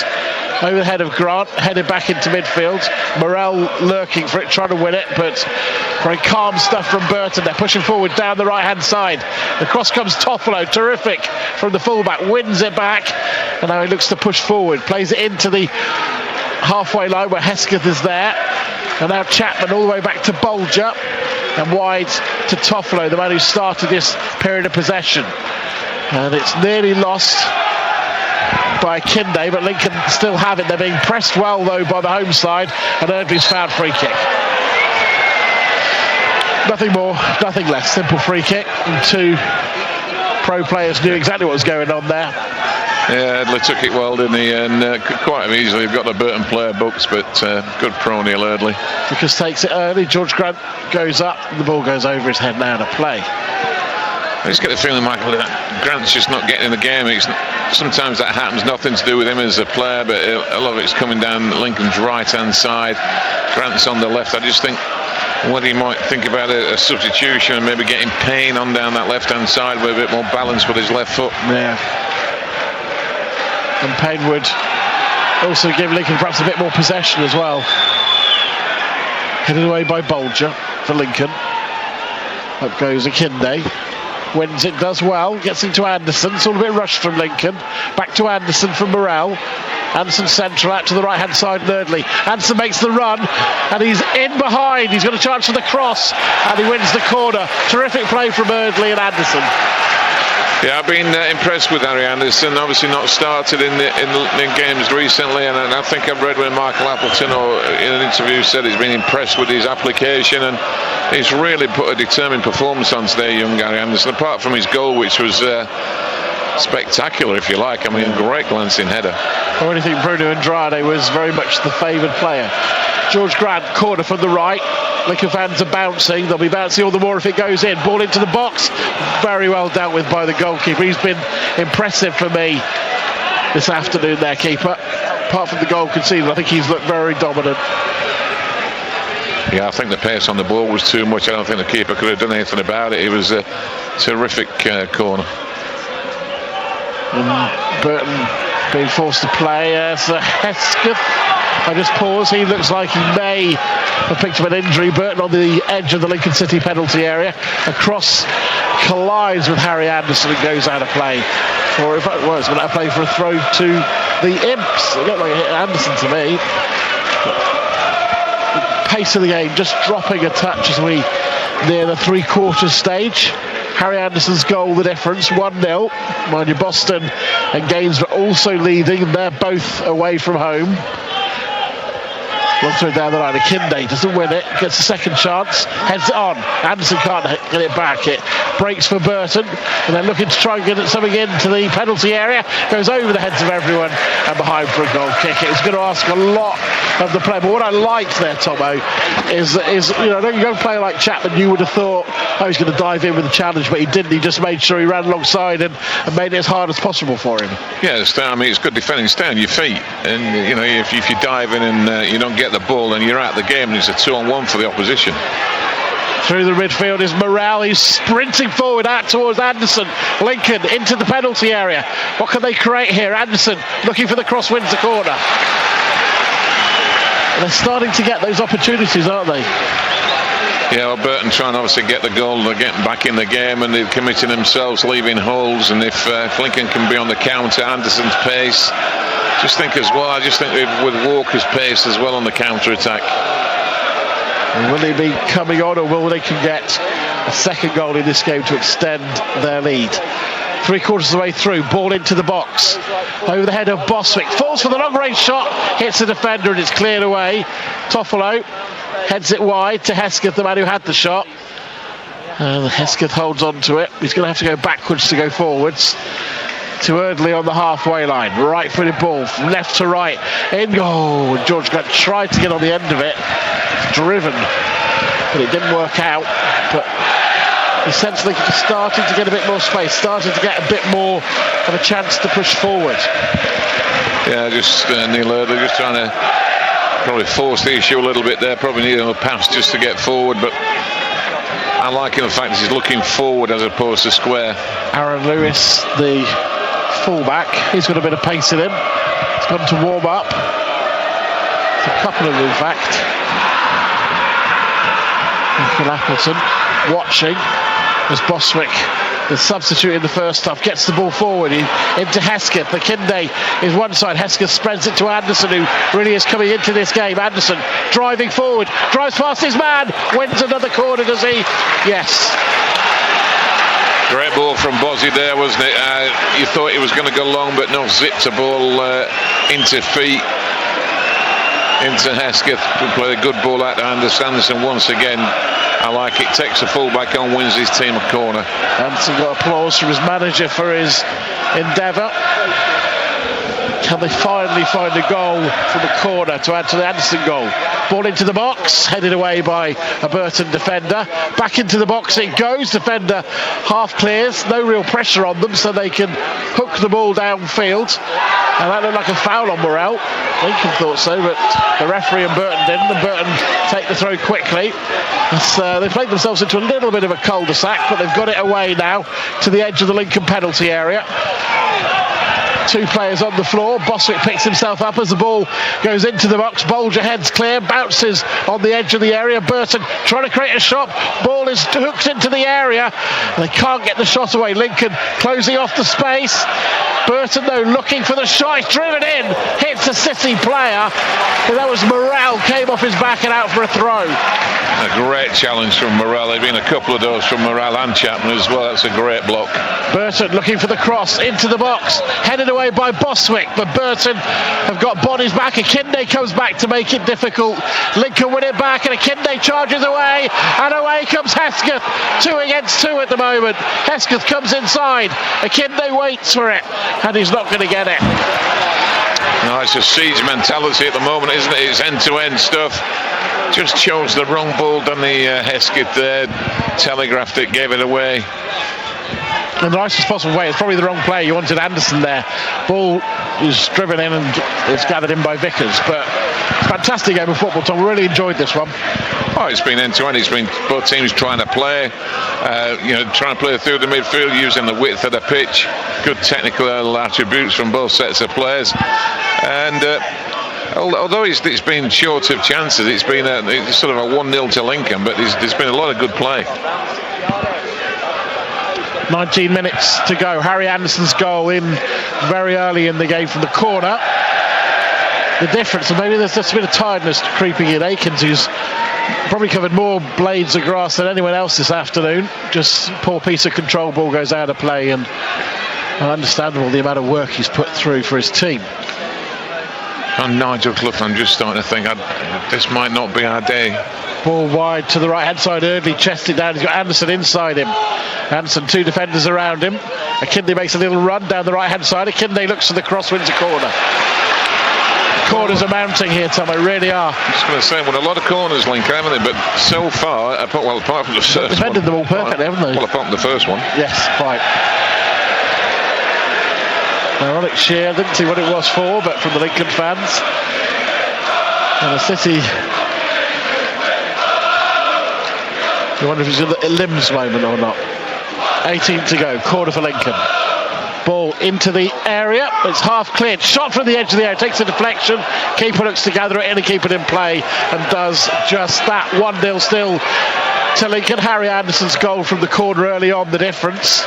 over the head of Grant, headed back into midfield. Morrell lurking for it, trying to win it, but very calm stuff from Burton. They're pushing forward down the right-hand side. The cross comes Toffolo, terrific from the fullback, wins it back, and now he looks to push forward, plays it into the halfway line where Hesketh is there, and now Chapman all the way back to Bolger and wide to Toffolo, the man who started this period of possession, and it's nearly lost by Kinde, but Lincoln still have it. They're being pressed well though by the home side, and Eardley's found free kick. Nothing more, nothing less, simple free kick, and two pro players knew exactly what was going on there. Yeah, Eardley took it well, didn't he? And could quite easily have got the Burton player books, but good pro Neil Eardley. Because takes it early. George Grant goes up. The ball goes over his head now to play. I just get the feeling, Michael, that Grant's just not getting in the game. Sometimes that happens, nothing to do with him as a player, but a lot of it's coming down Lincoln's right-hand side. Grant's on the left. I just think what he might think about a substitution and maybe getting Payne on down that left-hand side with a bit more balance with his left foot. Yeah. And Payne would also give Lincoln perhaps a bit more possession as well. Headed away by Bolger for Lincoln. Up goes Akinde. Wins it, does well, gets into Anderson. It's all a bit rushed from Lincoln. Back to Anderson from Morrell. Anderson central out to the right hand side, Eardley. Anderson makes the run and he's in behind. He's got a chance for the cross and he wins the corner. Terrific play from Eardley and Anderson. Yeah, I've been impressed with Harry Anderson. Obviously not started in games recently, and I think I've read when Michael Appleton or in an interview said he's been impressed with his application, and he's really put a determined performance on today, young Harry Anderson, apart from his goal, which was spectacular, if you like. I mean, great glancing header. Or anything, Bruno Andrade was very much the favoured player. George Grant, corner from the right. Lincoln fans are bouncing. They'll be bouncing all the more if it goes in. Ball into the box. Very well dealt with by the goalkeeper. He's been impressive for me this afternoon, their keeper. Apart from the goal conceded, I think he's looked very dominant. Yeah, I think the pace on the ball was too much. I don't think the keeper could have done anything about it. It was a terrific corner. Burton being forced to play as Hesketh. I just pause. He looks like he may have picked up an injury. Burton on the edge of the Lincoln City penalty area. Across, collides with Harry Anderson and goes out of play. Or if it was, going to play for a throw to the Imps. It looked like it hit Anderson to me. The pace of the game just dropping a touch as we near the three-quarters stage. Harry Anderson's goal, the difference, 1-0. Mind you, Boston and Gainsborough also leading. They're both away from home. One throw down the line. Akinde doesn't win it. Gets a second chance. Heads it on. Anderson can't get it back. It breaks for Burton. And then looking to try and get something into the penalty area. Goes over the heads of everyone and behind for a goal kick. It was going to ask a lot of the play. But what I liked there, Tomo, is you know, you go play like Chapman, you would have thought, oh, he's going to dive in with the challenge, but he didn't. He just made sure he ran alongside and made it as hard as possible for him. Yeah, I mean, it's good defending. Stay on your feet. And, you know, if you dive in and you don't get the ball, and you're out of the game, and it's a 2-on-1 for the opposition. Through the midfield is Morrell. He's sprinting forward out towards Anderson. Lincoln into the penalty area. What can they create here? Anderson looking for the cross, wins the corner. And they're starting to get those opportunities, aren't they? Yeah, well, Burton trying to obviously get the goal, they're getting back in the game, and they're committing themselves, leaving holes. And if Lincoln can be on the counter, Anderson's pace. I just think with Walker's pace as well on the counter-attack. Will he be coming on, or will they can get a second goal in this game to extend their lead? Three-quarters of the way through, ball into the box. Over the head of Boswick, falls for the long-range shot, hits the defender and it's cleared away. Toffolo heads it wide to Hesketh, the man who had the shot. And Hesketh holds on to it. He's going to have to go backwards to go forwards. To Eardley on the halfway line, right-footed ball from left to right, in goal. George Grant tried to get on the end of it, driven, but it didn't work out. But essentially starting to get a bit more space, starting to get a bit more of a chance to push forward. Yeah, just Neil Eardley just trying to probably force the issue a little bit there, probably needing a pass just to get forward, but I like the fact that he's looking forward as opposed to square. Aaron Lewis, the fullback, he's got a bit of pace in him. He's gone to warm up. It's a couple of them, in fact. Michael Appleton watching as Boswick, the substitute in the first half, gets the ball forward into Hesketh. Akinde is one side. Hesketh spreads it to Anderson, who really is coming into this game. Anderson driving forward, drives past his man, wins another corner, does he? Yes. Great ball from Bozzy there, wasn't it? You thought he was going to go long, but no, zipped a ball into feet, into Hesketh, who played a good ball out to Anderson once again. I like it, takes a fullback on, wins his team a corner. Anderson got applause from his manager for his endeavour. Can they finally find a goal from the corner to add to the Anderson goal? Ball into the box, headed away by a Burton defender. Back into the box it goes. Defender half clears, no real pressure on them, so they can hook the ball downfield. And that looked like a foul on Morrell. Lincoln thought so, but the referee and Burton didn't. And Burton take the throw quickly. They played themselves into a little bit of a cul-de-sac, but they've got it away now to the edge of the Lincoln penalty area. Two players on the floor. Boswick picks himself up as the ball goes into the box. Bolger heads clear, bounces on the edge of the area. Burton trying to create a shot. Ball is hooked into the area. They can't get the shot away. Lincoln closing off the space. Burton though looking for the shot. It's driven in, hits a City player. And that was Morrell, came off his back and out for a throw. A great challenge from Morrell. There's been a couple of those from Morrell and Chapman as well. That's a great block. Burton looking for the cross into the box, headed away by Boswick, but Burton have got bodies back. Akinde comes back to make it difficult. Lincoln win it back, and Akinde charges away, and away comes Hesketh. 2 against 2 at the moment. Hesketh comes inside. Akinde waits for it, and he's not going to get it. No, it's a siege mentality at the moment, isn't it? It's end-to-end stuff. Just chose the wrong ball, done the Hesketh there, telegraphed it, gave it away. In the nicest possible way. It's probably the wrong play. You wanted Anderson there. Ball is driven in and it's gathered in by Vickers. But fantastic game of football, Tom. Really enjoyed this one. Oh, it's been end-to-end. It's been both teams trying to play, trying to play through the midfield using the width of the pitch. Good technical attributes from both sets of players. And although it's been short of chances, it's been it's sort of a 1-0 to Lincoln, but there's been a lot of good play. 19 minutes to go. Harry Anderson's goal in very early in the game from the corner. The difference, and maybe there's just a bit of tiredness creeping in. Akins, who's probably covered more blades of grass than anyone else this afternoon. Just poor piece of control ball goes out of play, and understandable the amount of work he's put through for his team. And Nigel Clough, I'm just starting to think this might not be our day. Ball wide to the right hand side. Eardley chests it down. He's got Anderson inside him. Anderson, 2 defenders around him. Akinde makes a little run down the right hand side. Akinde looks for the cross, wins a corner. Corners are mounting here, Tom, they really are. I'm just going to say, well, a lot of corners, Lincoln, haven't they? But so far, apart from the first one. Defended them all perfectly, haven't they? Well, apart from the first one. Yes, quite. Ironic sheer, didn't see what it was for, but from the Lincoln fans. And the City, you wonder if it's a limbs moment or not. 18 to go, corner for Lincoln. Ball into the area, it's half cleared, shot from the edge of the area, takes a deflection, keeper looks to gather it in and keep it in play, and does just that. 1-0 still to Lincoln. Harry Anderson's goal from the corner early on, the difference.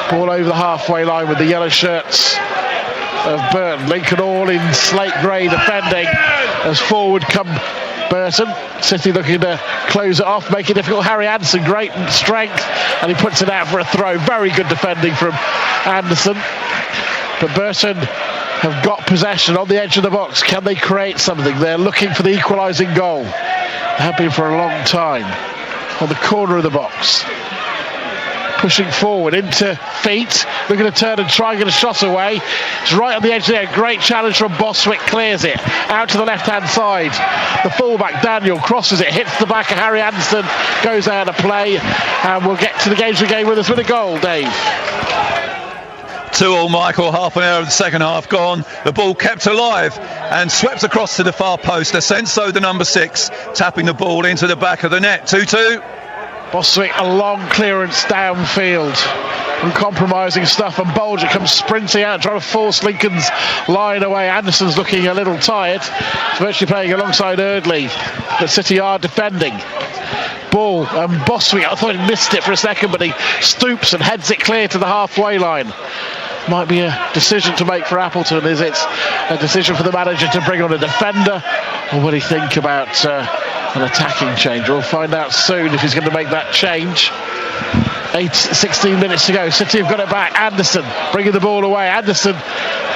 Ball over the halfway line with the yellow shirts of Burton. Lincoln all in slate grey defending as forward come Burton. City looking to close it off, make it difficult. Harry Anderson, great strength, and he puts it out for a throw. Very good defending from Anderson. But Burton have got possession on the edge of the box. Can they create something? They're looking for the equalising goal. They have been for a long time. On the corner of the box. Pushing forward into feet, looking to turn and try and get a shot away. It's right on the edge there. Great challenge from Boswick, clears it out to the left hand side. The fullback Daniel crosses it, hits the back of Harry Anderson, goes out of play, and we'll get to the games we game with us with a goal, Dave. 2-2, Michael. Half an hour of the second half gone. The ball kept alive and swept across to the far post. Ascenso, the number 6, tapping the ball into the back of the net. 2-2. Boswick, a long clearance downfield. Uncompromising stuff, and Bolger comes sprinting out, trying to force Lincoln's line away. Anderson's looking a little tired. He's virtually playing alongside Eardley. But City are defending. Ball, and Boswick, I thought he missed it for a second, but he stoops and heads it clear to the halfway line. Might be a decision to make for Appleton. Is it a decision for the manager to bring on a defender, or will he think about an attacking change? We'll find out soon if he's going to make that change. 16 minutes to go. City have got it back. Anderson bringing the ball away. Anderson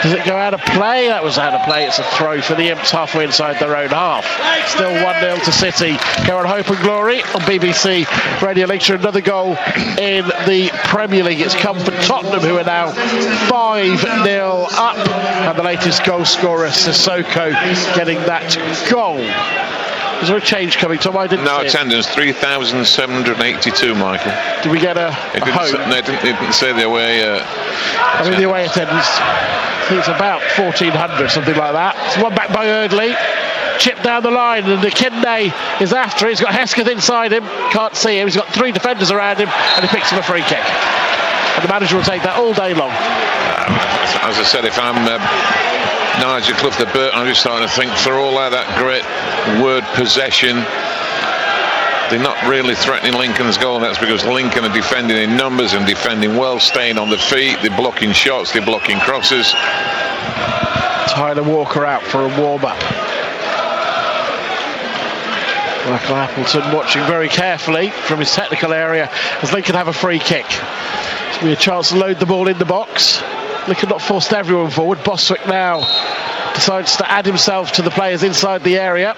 Does it go out of play? That was out of play. It's a throw for the Imps halfway inside their own half. Still 1-0 to City. Go on Hope and Glory on BBC Radio League. Another goal in the Premier League. It's come for Tottenham, who are now 5-0 up. And the latest goal scorer, Sissoko, getting that goal. Is there a change coming, Tom? I didn't see attendance 3,782, Michael. Did we get a home? It didn't say the away. The away attendance, I think it's about 1,400, something like that. It's one back by Eardley. Chip down the line, and Akinde is after it. He's got Hesketh inside him. Can't see him. He's got 3 defenders around him, and he picks him a free kick. And the manager will take that all day long. As I said, if I'm Nigel Clough, the Burton, I'm just starting to think, for all that great word possession, they're not really threatening Lincoln's goal, and that's because Lincoln are defending in numbers and defending well, staying on the feet. They're blocking shots, they're blocking crosses. Tyler Walker out for a warm-up. Michael Appleton watching very carefully from his technical area as Lincoln have a free kick. It's going to be a chance to load the ball in the box. Lincoln not forced everyone forward. Boswick now decides to add himself to the players inside the area.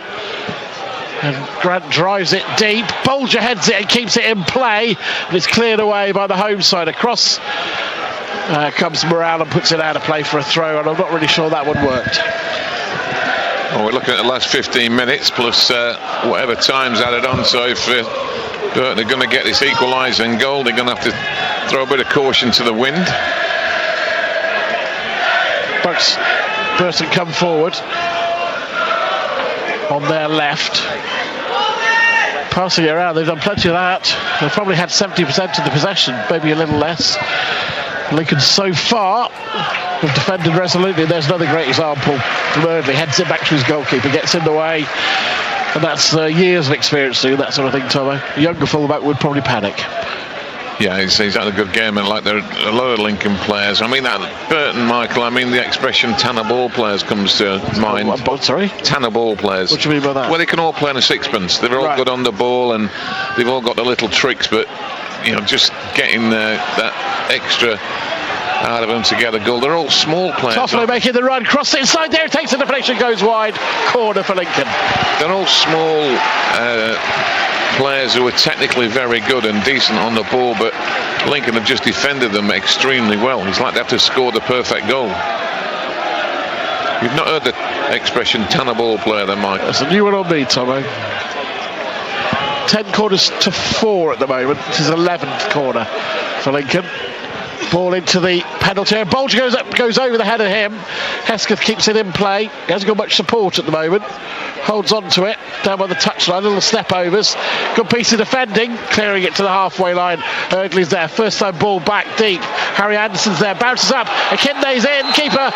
And Grant drives it deep. Bolger heads it and keeps it in play. And it's cleared away by the home side. Across comes Morale and puts it out of play for a throw. And I'm not really sure that one worked. Well, we're looking at the last 15 minutes plus whatever time's added on. So if Burton are going to get this equalising goal, they're going to have to throw a bit of caution to the wind. Burton come forward on their left, passing it around. They've done plenty of that. They've probably had 70% of the possession, maybe a little less. Lincoln so far have defended resolutely. There's another great example from Eardley. Heads it back to his goalkeeper, gets in the way, and that's years of experience doing that sort of thing, Tomo. A younger fullback would probably panic. Yeah, he's had a good game, and like there are a lot of Lincoln players. I mean, that Burton, Michael, I mean, the expression Tanner ball players comes to mind. Sorry? Tanner ball players. What do you mean by that? Well, they can all play on a sixpence. They're all good on the ball, and they've all got the little tricks, but, you know, just getting that extra out of them to get a goal. They're all small players. Toffolo making the run, cross it inside there, takes the deflection, goes wide, corner for Lincoln. They're all small players who are technically very good and decent on the ball, but Lincoln have just defended them extremely well. It's like they have to score the perfect goal. You've not heard the expression Tanner ball player then, Mike? That's a new one on me, Tomo. 10 corners to 4 at the moment. This is 11th corner for Lincoln. Ball into the penalty area. Bolger goes over the head of him. Hesketh keeps it in play. He hasn't got much support at the moment. Holds on to it down by the touchline. Little step overs. Good piece of defending. Clearing it to the halfway line. Eardley's there. First time ball back deep. Harry Anderson's there. Bounces up. Akinde's in. Keeper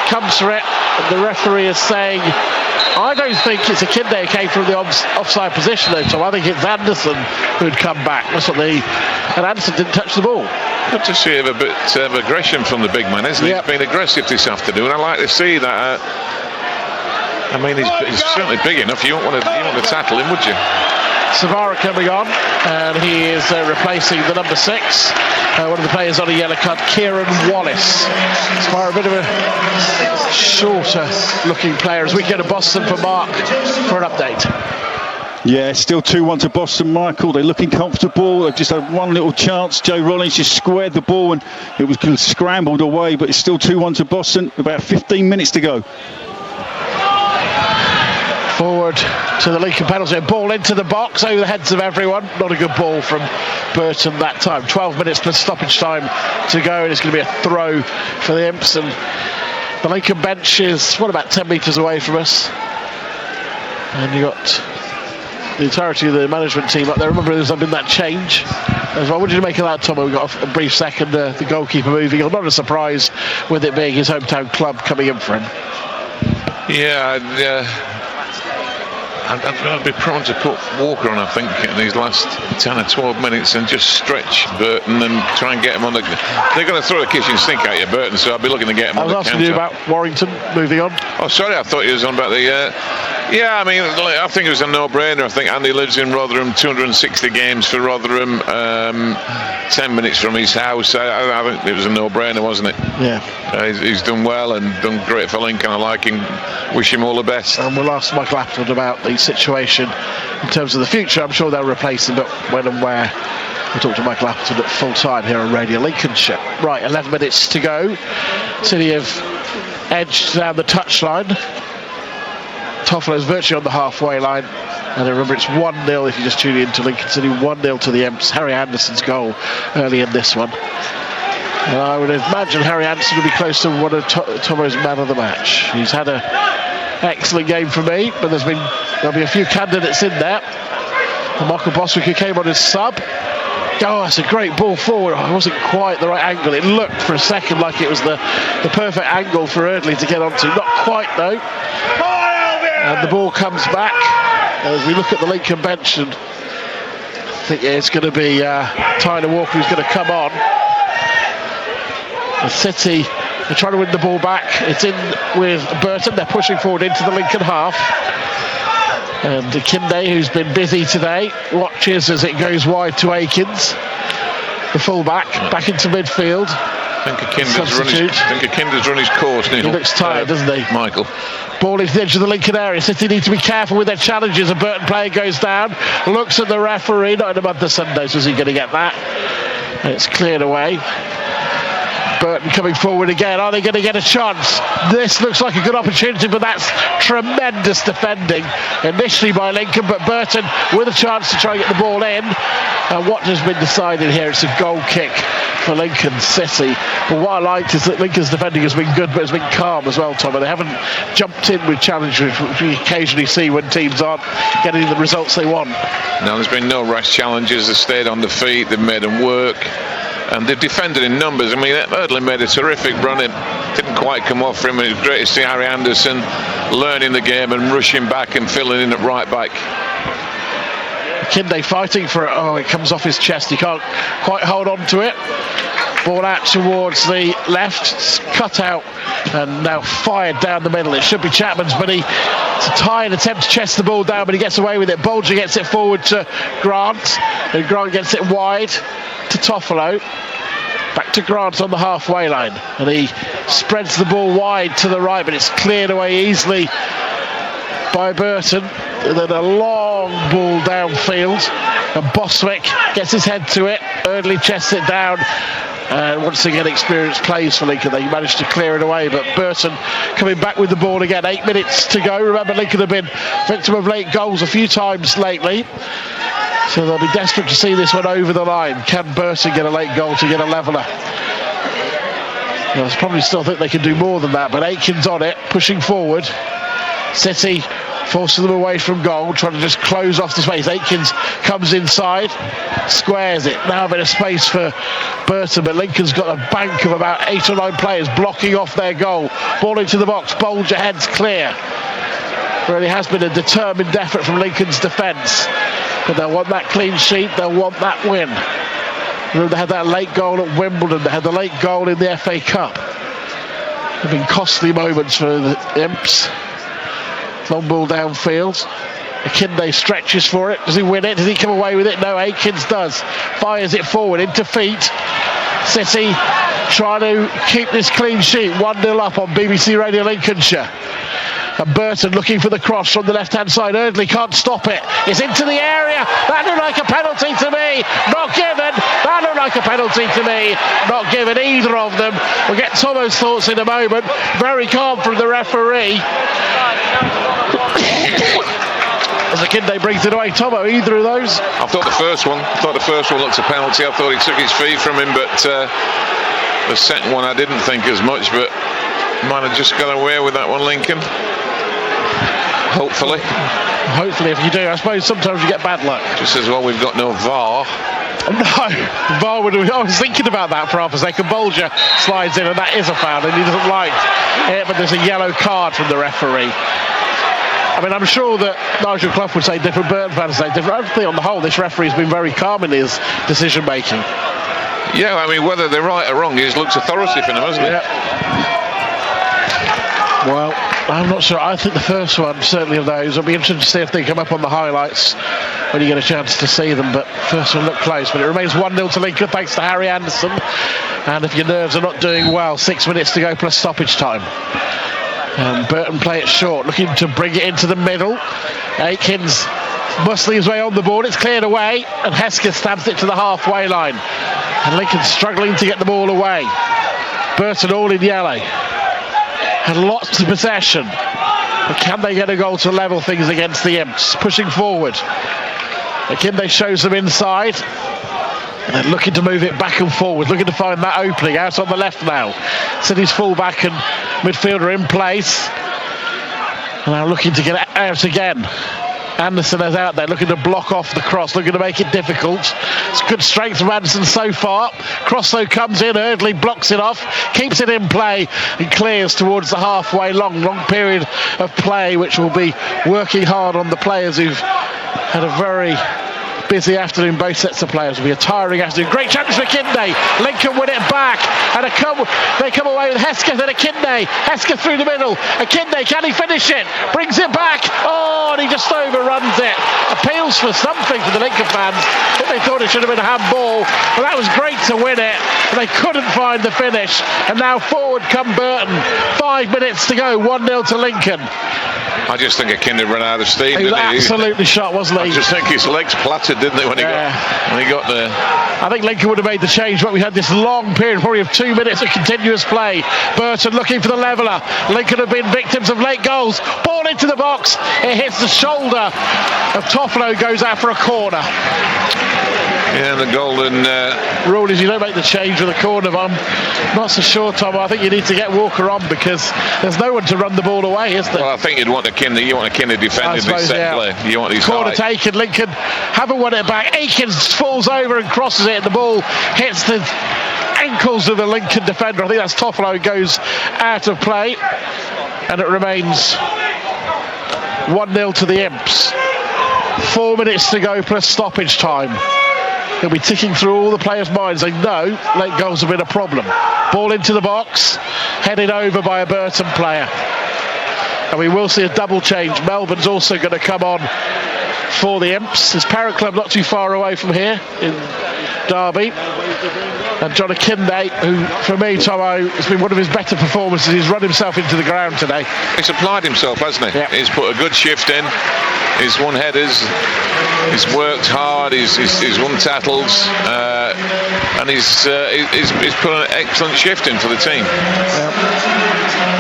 comes for it. And the referee is saying, I don't think it's Akinde who came from the offside position though, Tom. I think it's Anderson who'd come back. That's what and Anderson didn't touch the ball. Good to see a bit of aggression from the big man, isn't he? Yep. He's been aggressive this afternoon. I like to see that. I mean, he's certainly big enough. You won't want to tackle him, would you? Savara coming on, and he is replacing the number 6, one of the players on a yellow card, Kieran Wallace. Savara, a bit of a shorter looking player, as we go to Boston for Mark for an update. Yeah, still 2-1 to Boston, Michael. They're looking comfortable. They've just had one little chance. Joe Rollins just squared the ball and it was scrambled away, but it's still 2-1 to Boston. About 15 minutes to go. Forward to the Lincoln penalty. Ball into the box over the heads of everyone. Not a good ball from Burton that time. 12 minutes plus stoppage time to go, and it's going to be a throw for the Imps. And the Lincoln bench is, about 10 metres away from us. And you got the entirety of the management team up there. Remember, there's been that change as well. What did you make of that, Tom? We got a brief second, the goalkeeper moving. Not a surprise with it being his hometown club coming in for him. Yeah, I'd be prone to put Walker on, I think, in these last 10 or 12 minutes and just stretch Burton and try and get him on the... They're going to throw a kitchen sink at you, Burton, so I'll be looking to get him on the counter. I was asking you about Warrington moving on. Oh, sorry, I thought you was on about the... Yeah, I mean, I think it was a no-brainer. I think Andy lives in Rotherham, 260 games for Rotherham, 10 minutes from his house. I think it was a no-brainer, wasn't it? Yeah. He's done well and done great for Lincoln. I like him. Wish him all the best. And we'll ask Michael Appleton about the situation in terms of the future. I'm sure they'll replace him, but when and where, we'll talk to Michael Appleton at full time here on Radio Lincolnshire. Right, 11 minutes to go. City have edged down the touchline. Toffolo's virtually on the halfway line, and remember it's 1-0 if you just tune in to Lincoln City, 1-0 to the Imps. Harry Anderson's goal early in this one, and I would imagine Harry Anderson will be close to one of Tomo's man of the match. He's had an excellent game for me, but there'll be a few candidates in there. And Michael Boswick, who came on as sub. Oh, that's a great ball forward. It wasn't quite the right angle. It looked for a second like it was the perfect angle for Eardley to get onto. Not quite though. And the ball comes back as we look at the Lincoln bench, and I think it's going to be Tyler Walker who's going to come on. The City are trying to win the ball back. It's in with Burton. They're pushing forward into the Lincoln half. And Kinde, who's been busy today, watches as it goes wide to Akins, the fullback, back into midfield. I think Akinda's run his course, Neil. He looks tired, doesn't he? Michael. Ball into the edge of the Lincoln area. City need to be careful with their challenges. A Burton player goes down, looks at the referee, not in a month of Sundays, is he going to get that? And it's cleared away. Burton coming forward again. Are they going to get a chance? This looks like a good opportunity, but that's tremendous defending initially by Lincoln, but Burton with a chance to try and get the ball in. And what has been decided here, it's a goal kick for Lincoln City. But what I liked is that Lincoln's defending has been good, but it's been calm as well, Tom, and they haven't jumped in with challenges, which we occasionally see when teams aren't getting the results they want. No, there's been no rash challenges. They've stayed on the feet, they've made them work, and they've defended in numbers. I mean, Eardley made a terrific run. It didn't quite come off for him. It was great to see Harry Anderson learning the game and rushing back and filling in at right back. Kinde fighting for it. Oh, it comes off his chest. He can't quite hold on to it. Ball out towards the left, cut out, and now fired down the middle. It should be Chapman's, but it's a tired attempt to chest the ball down, but he gets away with it. Bolger gets it forward to Grant, and Grant gets it wide to Toffolo. Back to Grant on the halfway line, and he spreads the ball wide to the right, but it's cleared away easily by Burton. And then a long ball downfield, and Boswick gets his head to it. Eardley chests it down, and once again experienced plays for Lincoln. They managed to clear it away, but Burton coming back with the ball again. 8 minutes to go. Remember, Lincoln have been victim of late goals a few times lately, so they'll be desperate to see this one over the line. Can Burton get a late goal to get a leveller? Well, I probably still think they can do more than that, but Akins on it, pushing forward. City forcing them away from goal, trying to just close off the space. Akins comes inside, squares it. Now a bit of space for Burton, but Lincoln's got a bank of about 8 or 9 players blocking off their goal. Ball into the box, Bolger heads clear. Really has been a determined effort from Lincoln's defence, but they'll want that clean sheet, they'll want that win. Remember, they had that late goal at Wimbledon, they had the late goal in the FA Cup. There have been costly moments for the Imps. Long ball downfield. Akinde stretches for it. Does he win it? Does he come away with it? No, Akins does. Fires it forward into feet. City trying to keep this clean sheet. 1-0 up on BBC Radio Lincolnshire. And Burton looking for the cross from the left-hand side. Eardley can't stop it. It's into the area. That looked like a penalty to me. Not given. That looked like a penalty to me. Not given, either of them. We'll get Tomo's thoughts in a moment. Very calm from the referee. As Akinde brings it away. Tomo, either of those? I thought the first one looked a penalty. I thought he took his feet from him, but the second one I didn't think as much, but might have just got away with that one, Lincoln. Hopefully, if you do. I suppose sometimes you get bad luck. Just as well we've got no VAR. No, VAR would. I was thinking about that for half a second. Bolger slides in, and that is a foul, and he doesn't like it, but there's a yellow card from the referee. I mean, I'm sure that Nigel Clough would say different, Burton fans say different. I think on the whole, this referee's been very calm in his decision making. Yeah, I mean, whether they're right or wrong, he's looked authoritative in him, hasn't he? Yeah. Well, I'm not sure. I think the first one, certainly of those, I'll be interested to see if they come up on the highlights when you get a chance to see them. But first one looked close, but it remains 1-0 to Lincoln thanks to Harry Anderson. And if your nerves are not doing well, 6 minutes to go plus stoppage time. Burton play it short, looking to bring it into the middle. Aikins muscling his way on the board, it's cleared away, and Hesketh stabs it to the halfway line. And Lincoln struggling to get the ball away. Burton all in yellow. Had lots of possession. But can they get a goal to level things against the Imps? Pushing forward. Akinde shows them inside. And then looking to move it back and forward, looking to find that opening out on the left now. City's full-back and midfielder in place. And now looking to get out again. Anderson is out there looking to block off the cross, looking to make it difficult. It's good strength from Anderson so far. Cross though comes in, Eardley blocks it off, keeps it in play and clears towards the halfway long period of play, which will be working hard on the players who've had a very busy afternoon. Both sets of players will be a tiring afternoon. Great chance for Akinde. Lincoln win it back, and they come away with Hesketh and Akinde. Hesketh through the middle. Akinde, can he finish it? Brings it back. Oh, and he just overruns it. Appeals for something for the Lincoln fans. I think they thought it should have been a handball, but that was great to win it. But they couldn't find the finish, and now forward come Burton. 5 minutes to go. 1-0 to Lincoln. I just think Akinde ran out of steam. He was absolutely shot, wasn't he? I just think his legs plattered, didn't they, when he got there? I think Lincoln would have made the change, but we had this long period, probably of 2 minutes of continuous play. Burton looking for the leveller. Lincoln have been victims of late goals. Ball into the box. It hits the shoulder of Toffolo, goes out for a corner. Yeah, the golden rule is you don't make the change with a corner. But I'm not so sure, Tom. I think you need to get Walker on because there's no one to run the ball away, is there? Well, I think you'd want Akinde. You want Akinde defending this set play. You want his corner height. taken. Lincoln haven't won it back. Aikins falls over and crosses it, and the ball hits the ankles of the Lincoln defender. I think that's Toffolo, goes out of play, and it remains 1-0 to the Imps. 4 minutes to go plus stoppage time. He'll be ticking through all the players' minds. They know late goals have been a problem. Ball into the box, headed over by a Burton player. And we will see a double change. Melbourne's also going to come on for the Imps. There's Parrot Club not too far away from here in Derby. And John Akinde, who for me, Tomo, has been one of his better performances. He's run himself into the ground today. He's applied himself, hasn't he? Yep. He's put a good shift in. He's won headers. He's worked hard. He's won tackles. And he's put an excellent shift in for the team.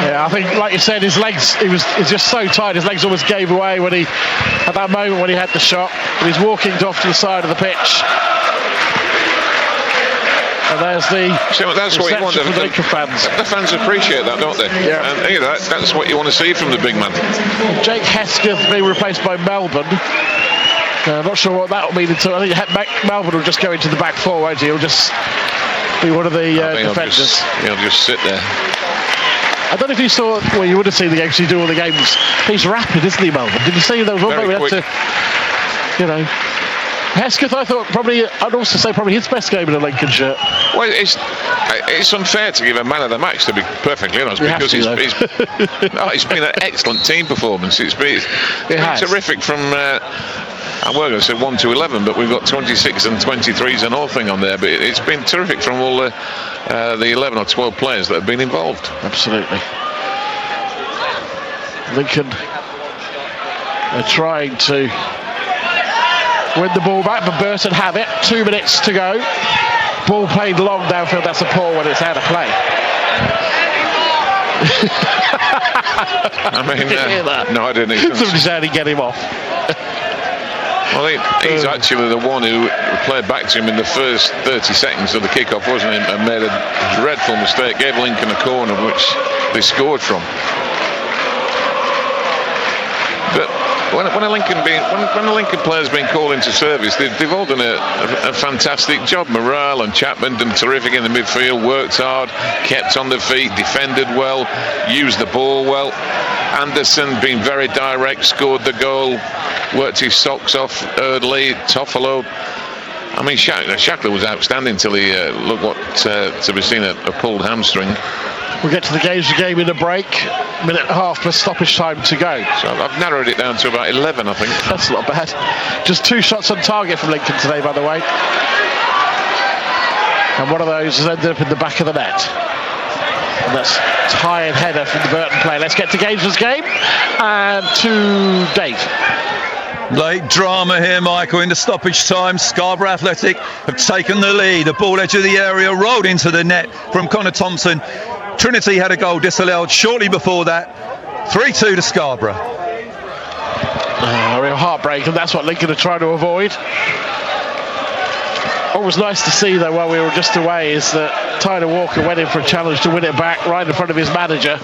Yeah, I think, like you said, his legs, he's just so tired. His legs almost gave away when at that moment when he had the shot. But he's walking off to the side of the pitch. And there's that's what you want. The fans appreciate that, don't they? Yeah. And that's what you want to see from the big man. Jake Hesketh being replaced by Melbourne. I'm not sure what that will mean until I think Melbourne will just go into the back four, won't he? He'll just be one of the defenders. He'll just sit there. I don't know if you saw, well, you would have seen the games, you do all the games. He's rapid, isn't he, Melbourne? Did you see there was one moment we had to, Hesketh, I thought I'd also say probably his best game in a Lincoln shirt. Well, it's unfair to give a man of the match, to be perfectly honest, because it's been an excellent team performance. It's been terrific from, we're going to say 1 to 11, but we've got 26 and 23s and all thing on there. But it's been terrific from all the 11 or 12 players that have been involved. Absolutely. Lincoln are trying to win the ball back, but Burton have it. 2 minutes to go. Ball played long downfield. That's a poor when it's out of play. I mean, Did you hear that? No, I didn't. Somebody said he'd get him off. Well, he's actually the one who played back to him in the first 30 seconds of the kickoff, wasn't he? And made a dreadful mistake. Gave Lincoln a corner, which they scored from. But when a Lincoln player's been called into service, they've all done a fantastic job. Morale and Chapman done terrific in the midfield, worked hard, kept on the feet, defended well, used the ball well. Anderson been very direct, scored the goal, worked his socks off. Eardley, Toffolo. I mean, Shackle was outstanding till he looked what to be seen a pulled hamstring. We'll get to the game in a break. Minute and a half plus stoppage time to go. So I've narrowed it down to about 11, I think. That's not bad. Just 2 shots on target from Lincoln today, by the way. And one of those has ended up in the back of the net. And that's tired header from the Burton player. Let's get to Gainsborough's game and to Dave. Late drama here, Michael, in the stoppage time. Scarborough Athletic have taken the lead. The ball edge of the area rolled into the net from Connor Thompson. Trinity had a goal disallowed shortly before that. 3-2 to Scarborough. A real heartbreak, and that's what Lincoln are trying to avoid. What was nice to see, though, while we were just away, is that Tyler Walker went in for a challenge to win it back right in front of his manager.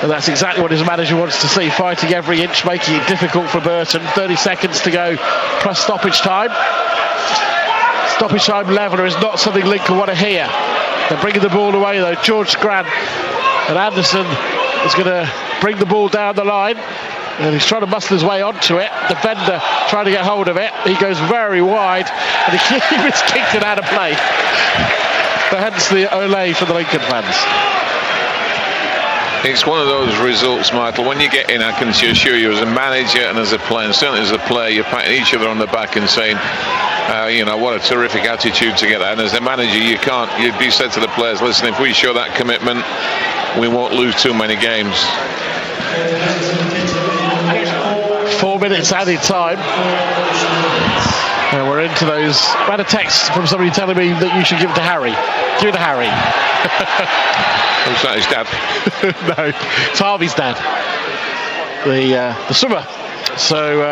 And that's exactly what his manager wants to see, fighting every inch, making it difficult for Burton. 30 seconds to go, plus stoppage time. Stoppage time leveller is not something Lincoln want to hear. They're bringing the ball away, though. George Grant and Anderson is going to bring the ball down the line. And he's trying to muscle his way onto it. Defender trying to get hold of it. He goes very wide, and he was kicked it out of play. But hence the Olay for the Lincoln fans. It's one of those results, Michael, when you get in, I can assure you, as a manager and as a player, and certainly as a player, you're patting each other on the back and saying, what a terrific attitude to get that. And as a manager, you'd be said to the players, listen, if we show that commitment, we won't lose too many games. 4 minutes added time. And we're into those. I had a text from somebody telling me that you should give it to Harry. Give it to Harry. Who's that, his dad? No, it's Harvey's dad. The swimmer. So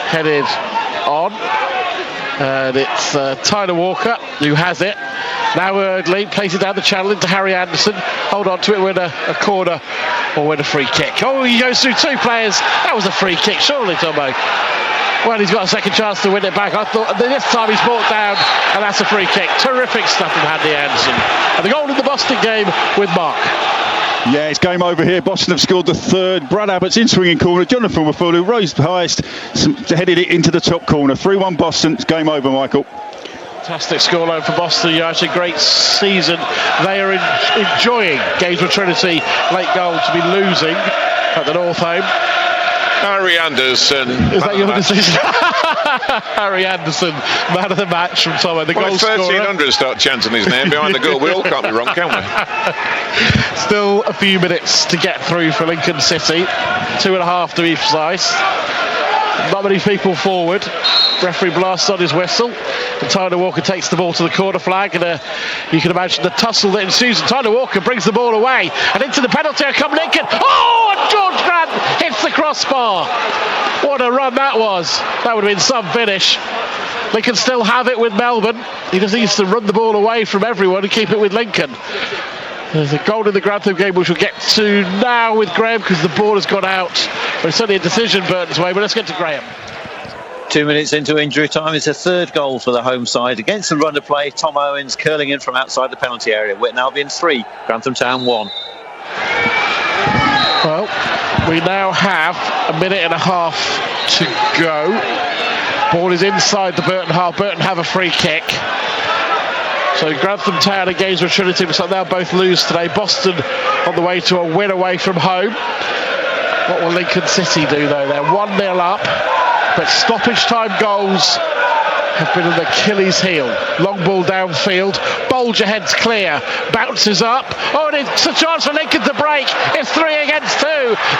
headed on. And it's Tyler Walker who has it. Now Erdley plays it down the channel into Harry Anderson. Hold on to it, win a corner or win a free kick. Oh, he goes through 2 players. That was a free kick, surely, Tomo. Well, he's got a second chance to win it back. I thought this time he's brought down, and that's a free kick. Terrific stuff from Andy Anderson. And the goal in the Boston game with Mark. Yeah, it's game over here. Boston have scored the 3rd. Brad Abbott's in swinging corner. Jonathan Wafulu rose highest, headed it into the top corner. 3-1 Boston. It's game over, Michael. Fantastic scoreline for Boston. It's a great season. They are enjoying Gainsborough Trinity late goal to be losing at the North Home. Harry Anderson. Is that your decision? Harry Anderson, man of the match from Tomo, the goal scorer. 1300 start chanting his name behind the goal. We all can't be wrong, can we? Still a few minutes to get through for Lincoln City. 2.5 to be precise. Not many people forward. Referee blasts on his whistle. And Tyler Walker takes the ball to the corner flag, and you can imagine the tussle that ensues. And Tyler Walker brings the ball away, and into the penalty area come Lincoln. Oh, and George Grant hits the crossbar. What a run that was. That would have been some finish. Lincoln still have it with Melbourne. He just needs to run the ball away from everyone and keep it with Lincoln. There's a goal in the Grantham game, which we'll get to now with Graham, because the ball has gone out. But it's certainly a decision Burton's way. But let's get to Graham. 2 minutes into injury time, it's a 3rd goal for the home side against the run of play. Tom Owens curling in from outside the penalty area. Whitton Albion 3, Grantham Town 1. Well, we now have 1.5 minutes to go. Ball is inside the Burton half. Burton have a free kick. So Grantham Town and Gainsborough Trinity looks like they'll both lose today. Boston on the way to a win away from home. What will Lincoln City do, though? They're 1-0 up. But stoppage time goals have been an Achilles heel. Long ball downfield. Bolger heads clear. Bounces up. Oh, and it's a chance for Lincoln to break. It's 3 against 2.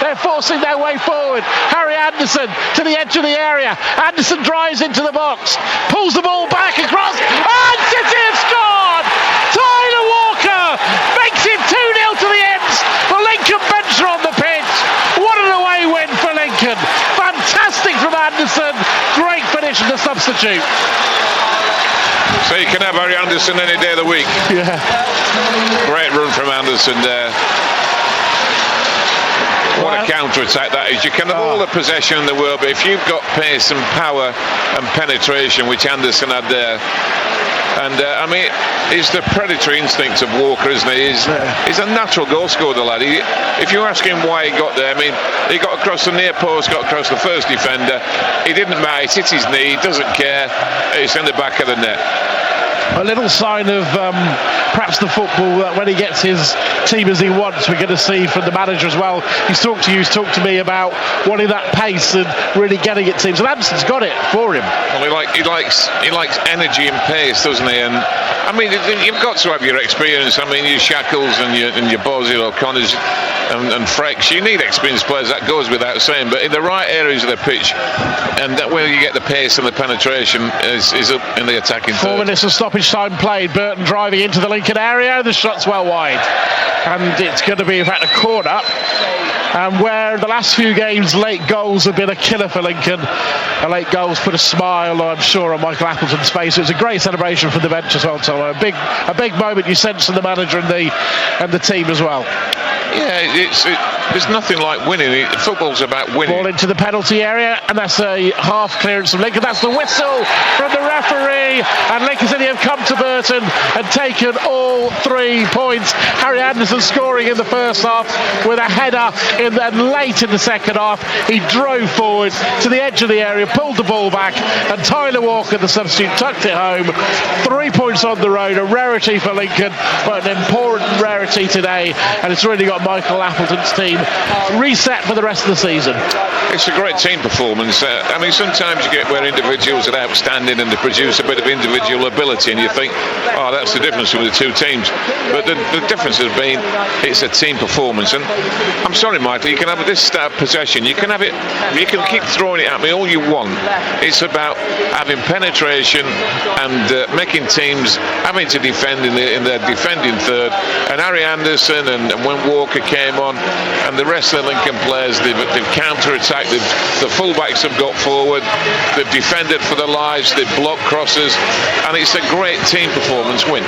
They're forcing their way forward. Harry Anderson to the edge of the area. Anderson drives into the box. Pulls the ball back across. And City have scored! Tyler Walker makes it 2-0 to the Imps. The Lincoln bench are on the pitch. What an away win for Lincoln. Fantastic from Anderson. Great finish in the substitute. So you can have Harry Anderson any day of the week. Yeah. Great run from Anderson there. What a counter-attack that is. You can have all the possession in the world, but if you've got pace and power and penetration, which Anderson had there, and I mean, it's the predatory instinct of Walker, isn't he? He's a natural goal scorer, the lad. If you ask him why he got there, I mean, he got across the near post, got across the first defender. It didn't matter. He hit his knee, doesn't care. It's in the back of the net. a little sign of perhaps the football that when he gets his team as he wants, we're going to see from the manager as well. He's talked to me about wanting that pace and really getting it teams. And Amson's got it for him. Well, he likes energy and pace, doesn't he? And I mean, you've got to have your experience. I mean, your Shackles and your Bozzy O'Connors and Frecks. You need experienced players. That goes without saying. But in the right areas of the pitch, and that where you get the pace and the penetration is up in the attacking third. 4 minutes of stoppage time played. Burton driving into the Lincoln area. The shot's well wide, and it's going to be in fact a corner. And where the last few games late goals have been a killer for Lincoln, the late goals put a smile, I'm sure, on Michael Appleton's face. It was a great celebration from the bench as well, Tom. A big moment you sense from the manager and the team as well. Yeah, there's nothing like winning. Football's about winning. Ball into the penalty area, and that's a half clearance from Lincoln. That's the whistle from the referee, and Lincoln City have come to Burton and taken all 3 points. Harry Anderson scoring in the first half with a header and late in the second half. He drove forward to the edge of the area, pulled the ball back, and Tyler Walker, the substitute, tucked it home. 3 points on the road, a rarity for Lincoln, but an important rarity today, and it's really got Michael Appleton's team reset for the rest of the season. It's a great team performance. I mean, sometimes you get where individuals are outstanding and they produce a bit of individual ability, and you think, oh, that's the difference between the two teams. But the difference has been it's a team performance. And I'm sorry, Michael, you can have this start possession. You can have it. You can keep throwing it at me all you want. It's about having penetration and making teams having to defend in their defending third. And Harry Anderson and when Walker came on, and the rest of the Lincoln players, they've counter-attacked. The fullbacks have got forward. They've defended for their lives. They've blocked crosses, and it's a great team performance win.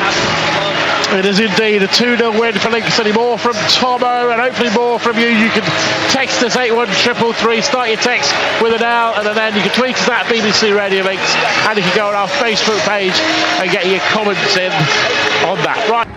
It is indeed a 2-0 win for Lincoln City. More from Tomo and hopefully more from you. You can text us 81333. Start your text with an L and an N. You can tweet us at BBC Radio Mix, and you can go on our Facebook page and get your comments in on that. Right.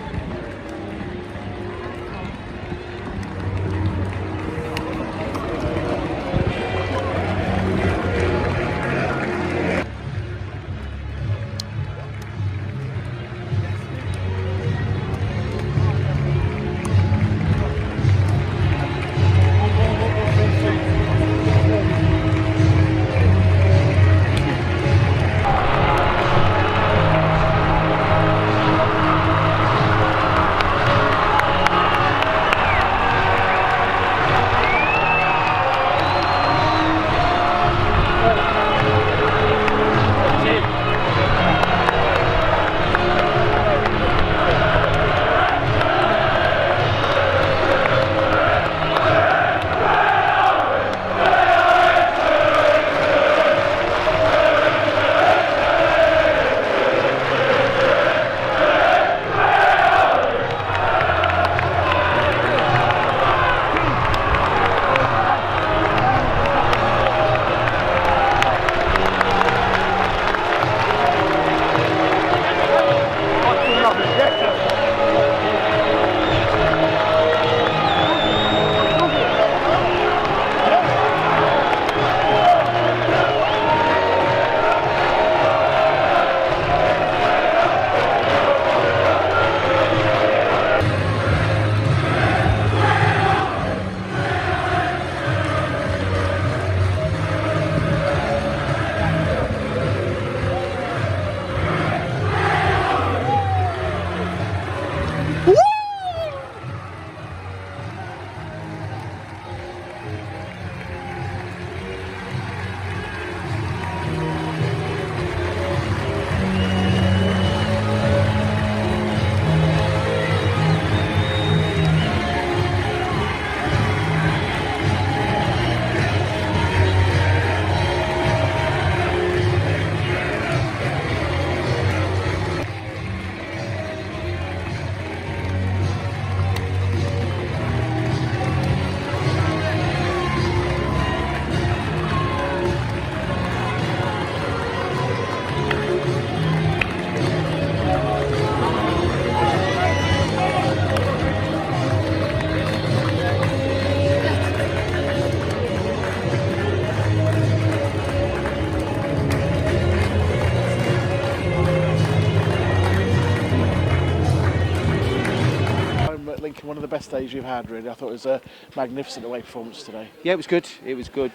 best days you've had, really. I thought it was a magnificent away performance today. Yeah, it was good. It was good.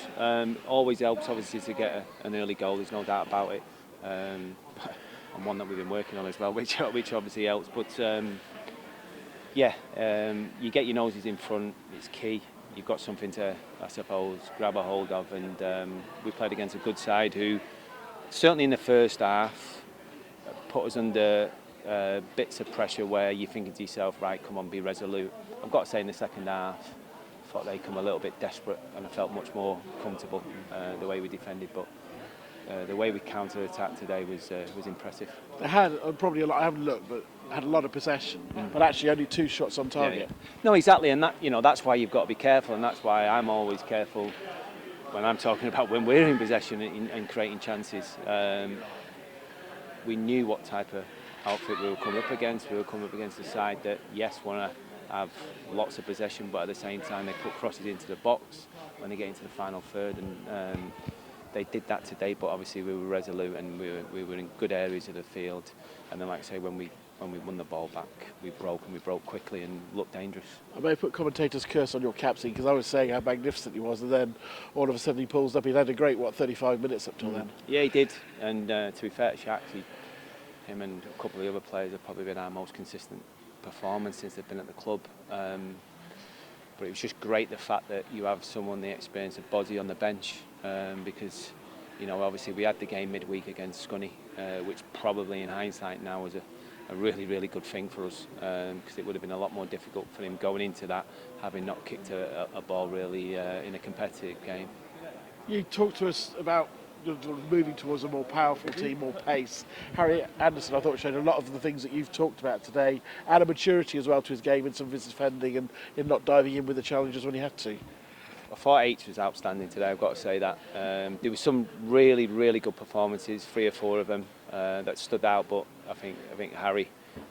Always helps, obviously, to get an early goal. There's no doubt about it. And one that we've been working on as well, which obviously helps. But you get your noses in front. It's key. You've got something to, I suppose, grab a hold of. And we played against a good side who, certainly in the first half, put us under bits of pressure where you're thinking to yourself, right, come on, be resolute. I've got to say, in the second half, I thought they come a little bit desperate, and I felt much more comfortable the way we defended. But the way we counter-attacked today was impressive. They had probably a lot. I haven't looked, but had a lot of possession, but actually only 2 shots on target. Yeah. No, exactly, and that's why you've got to be careful, and that's why I'm always careful when I'm talking about when we're in possession and creating chances. We knew what type of outfit we were coming up against. We were coming up against a side that, yes, want to have lots of possession, but at the same time they put crosses into the box when they get into the final third, and they did that today. But obviously we were resolute, and we were in good areas of the field. And then, like I say, when we won the ball back, we broke quickly and looked dangerous. I may put commentator's curse on your captain, because I was saying how magnificent he was, and then all of a sudden he pulls up. He'd had a great 35 minutes up till then. Yeah, he did. And to be fair to Shackle, him and a couple of the other players have probably been our most consistent performance since they've been at the club. But it was just great, the fact that you have someone the experience of Bozzy on the bench, because obviously we had the game midweek against Scunny, which probably in hindsight now was a really, really good thing for us, because it would have been a lot more difficult for him going into that, having not kicked a ball really in a competitive game. You talked to us about moving towards a more powerful team, more pace. Harry Anderson, I thought, showed a lot of the things that you've talked about today, and a maturity as well to his game in some of his defending and in not diving in with the challenges when he had to. I thought H was outstanding today, I've got to say that. There were some really, really good performances, 3 or 4 of them that stood out, but I think Harry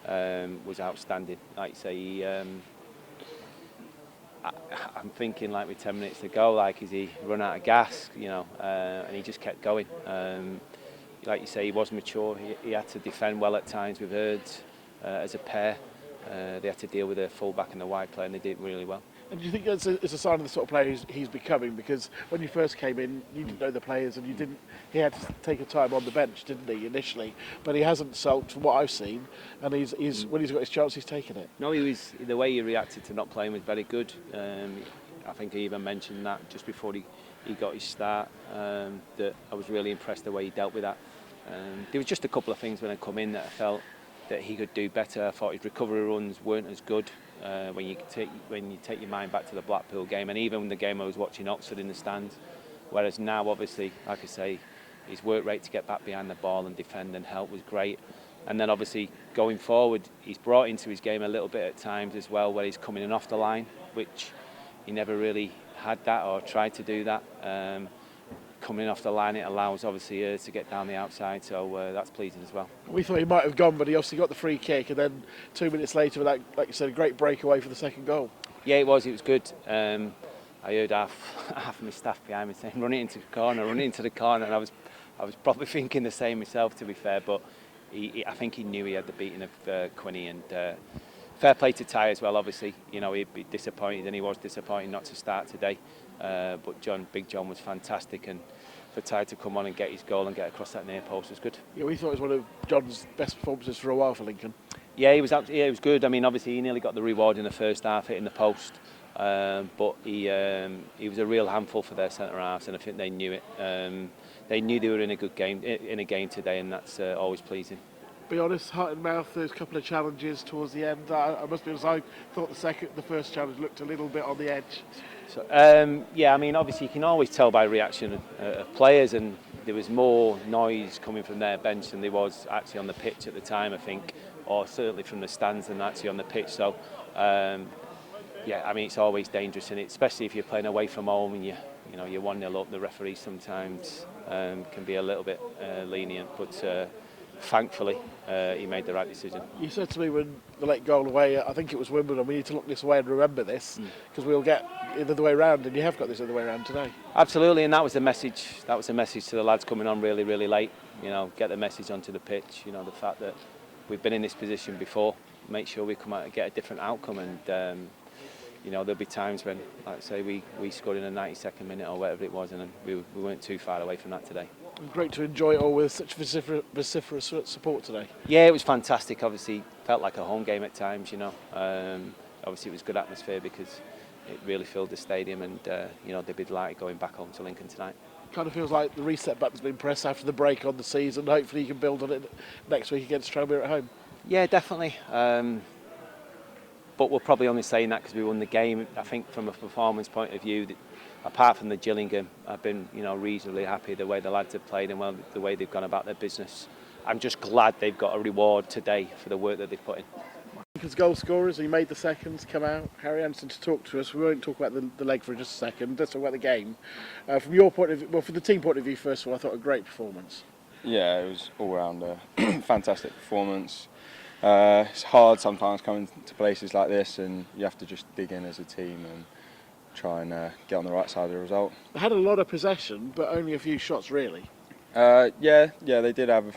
was outstanding. Like you say, I'm thinking, like, with 10 minutes to go, like, is he run out of gas, and he just kept going. Like you say, he was mature. He had to defend well at times with Erds as a pair. They had to deal with a full-back and the wide player, and they did really well. And do you think it's a sign of the sort of player he's becoming? Because when you first came in, you didn't know the players, and he had to take a time on the bench, didn't he, initially? But he hasn't sulked, from what I've seen, and when he's got his chance, he's taken it. No, the way he reacted to not playing was very good. I think he even mentioned that just before he got his start, that I was really impressed the way he dealt with that. There was just a couple of things when I come in that I felt that he could do better. I thought his recovery runs weren't as good. When you take your mind back to the Blackpool game, and even the game I was watching Oxford in the stands, whereas now, obviously, like I say, his work rate to get back behind the ball and defend and help was great. And then obviously going forward, he's brought into his game a little bit at times as well, where he's coming in off the line, which he never really had that or tried to do that. Coming off the line, it allows obviously to get down the outside, so that's pleasing as well. We thought he might have gone, but he obviously got the free kick, and then 2 minutes later, with that, like you said, a great breakaway for the second goal. Yeah, it was good. I heard half my staff behind me saying, run it into the corner, and I was probably thinking the same myself, to be fair, but I think he knew he had the beating of Quinny, and fair play to Ty as well, obviously. He'd be disappointed, and he was disappointed not to start today. But Big John was fantastic, and for Ty to come on and get his goal and get across that near post was good. Yeah, we thought it was one of John's best performances for a while for Lincoln. Yeah, he was good. I mean, obviously he nearly got the reward in the first half, hitting the post, but he was a real handful for their centre halves, and I think they knew it. They knew they were in a good game, in a game today, and that's always pleasing. Be honest, heart and mouth, there's a couple of challenges towards the end. I must be honest, I thought the first challenge looked a little bit on the edge. So, yeah, I mean, obviously you can always tell by reaction of players, and there was more noise coming from their bench than there was actually on the pitch at the time, I think, or certainly from the stands than actually on the pitch. So, yeah, I mean, it's always dangerous, and especially if you're playing away from home and you're 1-0 up. The referee sometimes can be a little bit lenient, but thankfully he made the right decision. You said to me when the late goal away, I think it was Wimbledon, we need to look this way and remember this, because we'll get the other way round, and you have got this other way round today. Absolutely, and that was the message. That was the message to the lads coming on really, really late. Get the message onto the pitch. The fact that we've been in this position before, make sure we come out and get a different outcome, and you know, there'll be times when, like I say, we scored in a 92nd minute or whatever it was, and we weren't too far away from that today. Great to enjoy it all with such vociferous support today. Yeah, it was fantastic. Obviously, felt like a home game at times. You know, obviously it was good atmosphere because it really filled the stadium, and you know, they'd be delighted going back home to Lincoln tonight. Kind of feels like the reset button's been pressed after the break on the season. Hopefully you can build on it next week against Tranmere at home. Yeah, definitely. But we're probably only saying that because we won the game. I think from a performance point of view, apart from the Gillingham, I've been, you know, reasonably happy the way the lads have played and well the way they've gone about their business. I'm just glad they've got a reward today for the work that they've put in. Lincoln's goal scorers, he made the seconds come out. Harry Anderson to talk to us. We won't talk about the leg for just a second. Let's talk about the game. From your point of view, well, from the team point of view, first of all, I thought a great performance. Yeah, it was all round a fantastic performance. It's hard sometimes coming to places like this, and you have to just dig in as a team and try and get on the right side of the result. They had a lot of possession, but only a few shots really. Yeah, they did have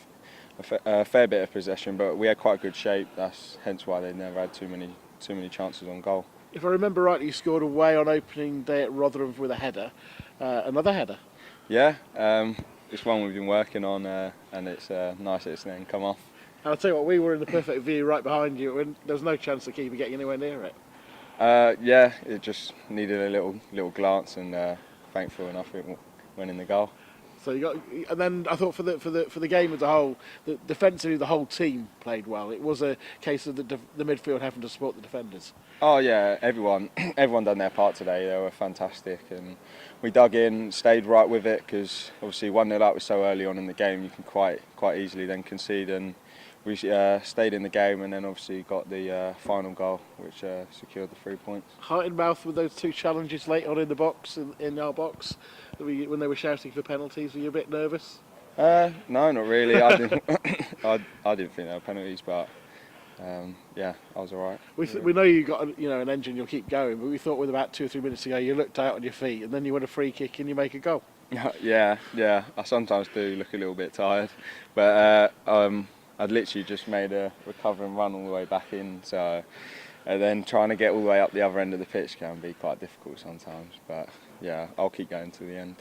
a fair bit of possession, but we had quite good shape. That's hence why they never had too many chances on goal. If I remember rightly, you scored away on opening day at Rotherham with a header, another header. Yeah, it's one we've been working on, and it's nice that it's then come off. And I'll tell you what, we were in the perfect view right behind you, and there was no chance of keeper getting anywhere near it. Yeah, it just needed a little glance, and thankful enough it went in the goal. So you got, and then I thought for the game as a whole, defensively the whole team played well. It was a case of the midfield having to support the defenders. Oh yeah, everyone done their part today. They were fantastic, and we dug in, stayed right with it because obviously 1-0 up was so early on in the game, you can quite easily then concede, and we stayed in the game, and then obviously got the final goal, which secured the 3 points. Heart in mouth with those two challenges late on in the box, in our box, when they were shouting for penalties. Were you a bit nervous? No, not really. I didn't. I didn't think they were penalties, but yeah, I was all right. We know you got an engine. You'll keep going, but we thought with about 2 or 3 minutes to go, you looked out on your feet, and then you win a free kick and you make a goal. Yeah. I sometimes do look a little bit tired, but I'd literally just made a recover and run all the way back in, so and then trying to get all the way up the other end of the pitch can be quite difficult sometimes, but yeah, I'll keep going to the end.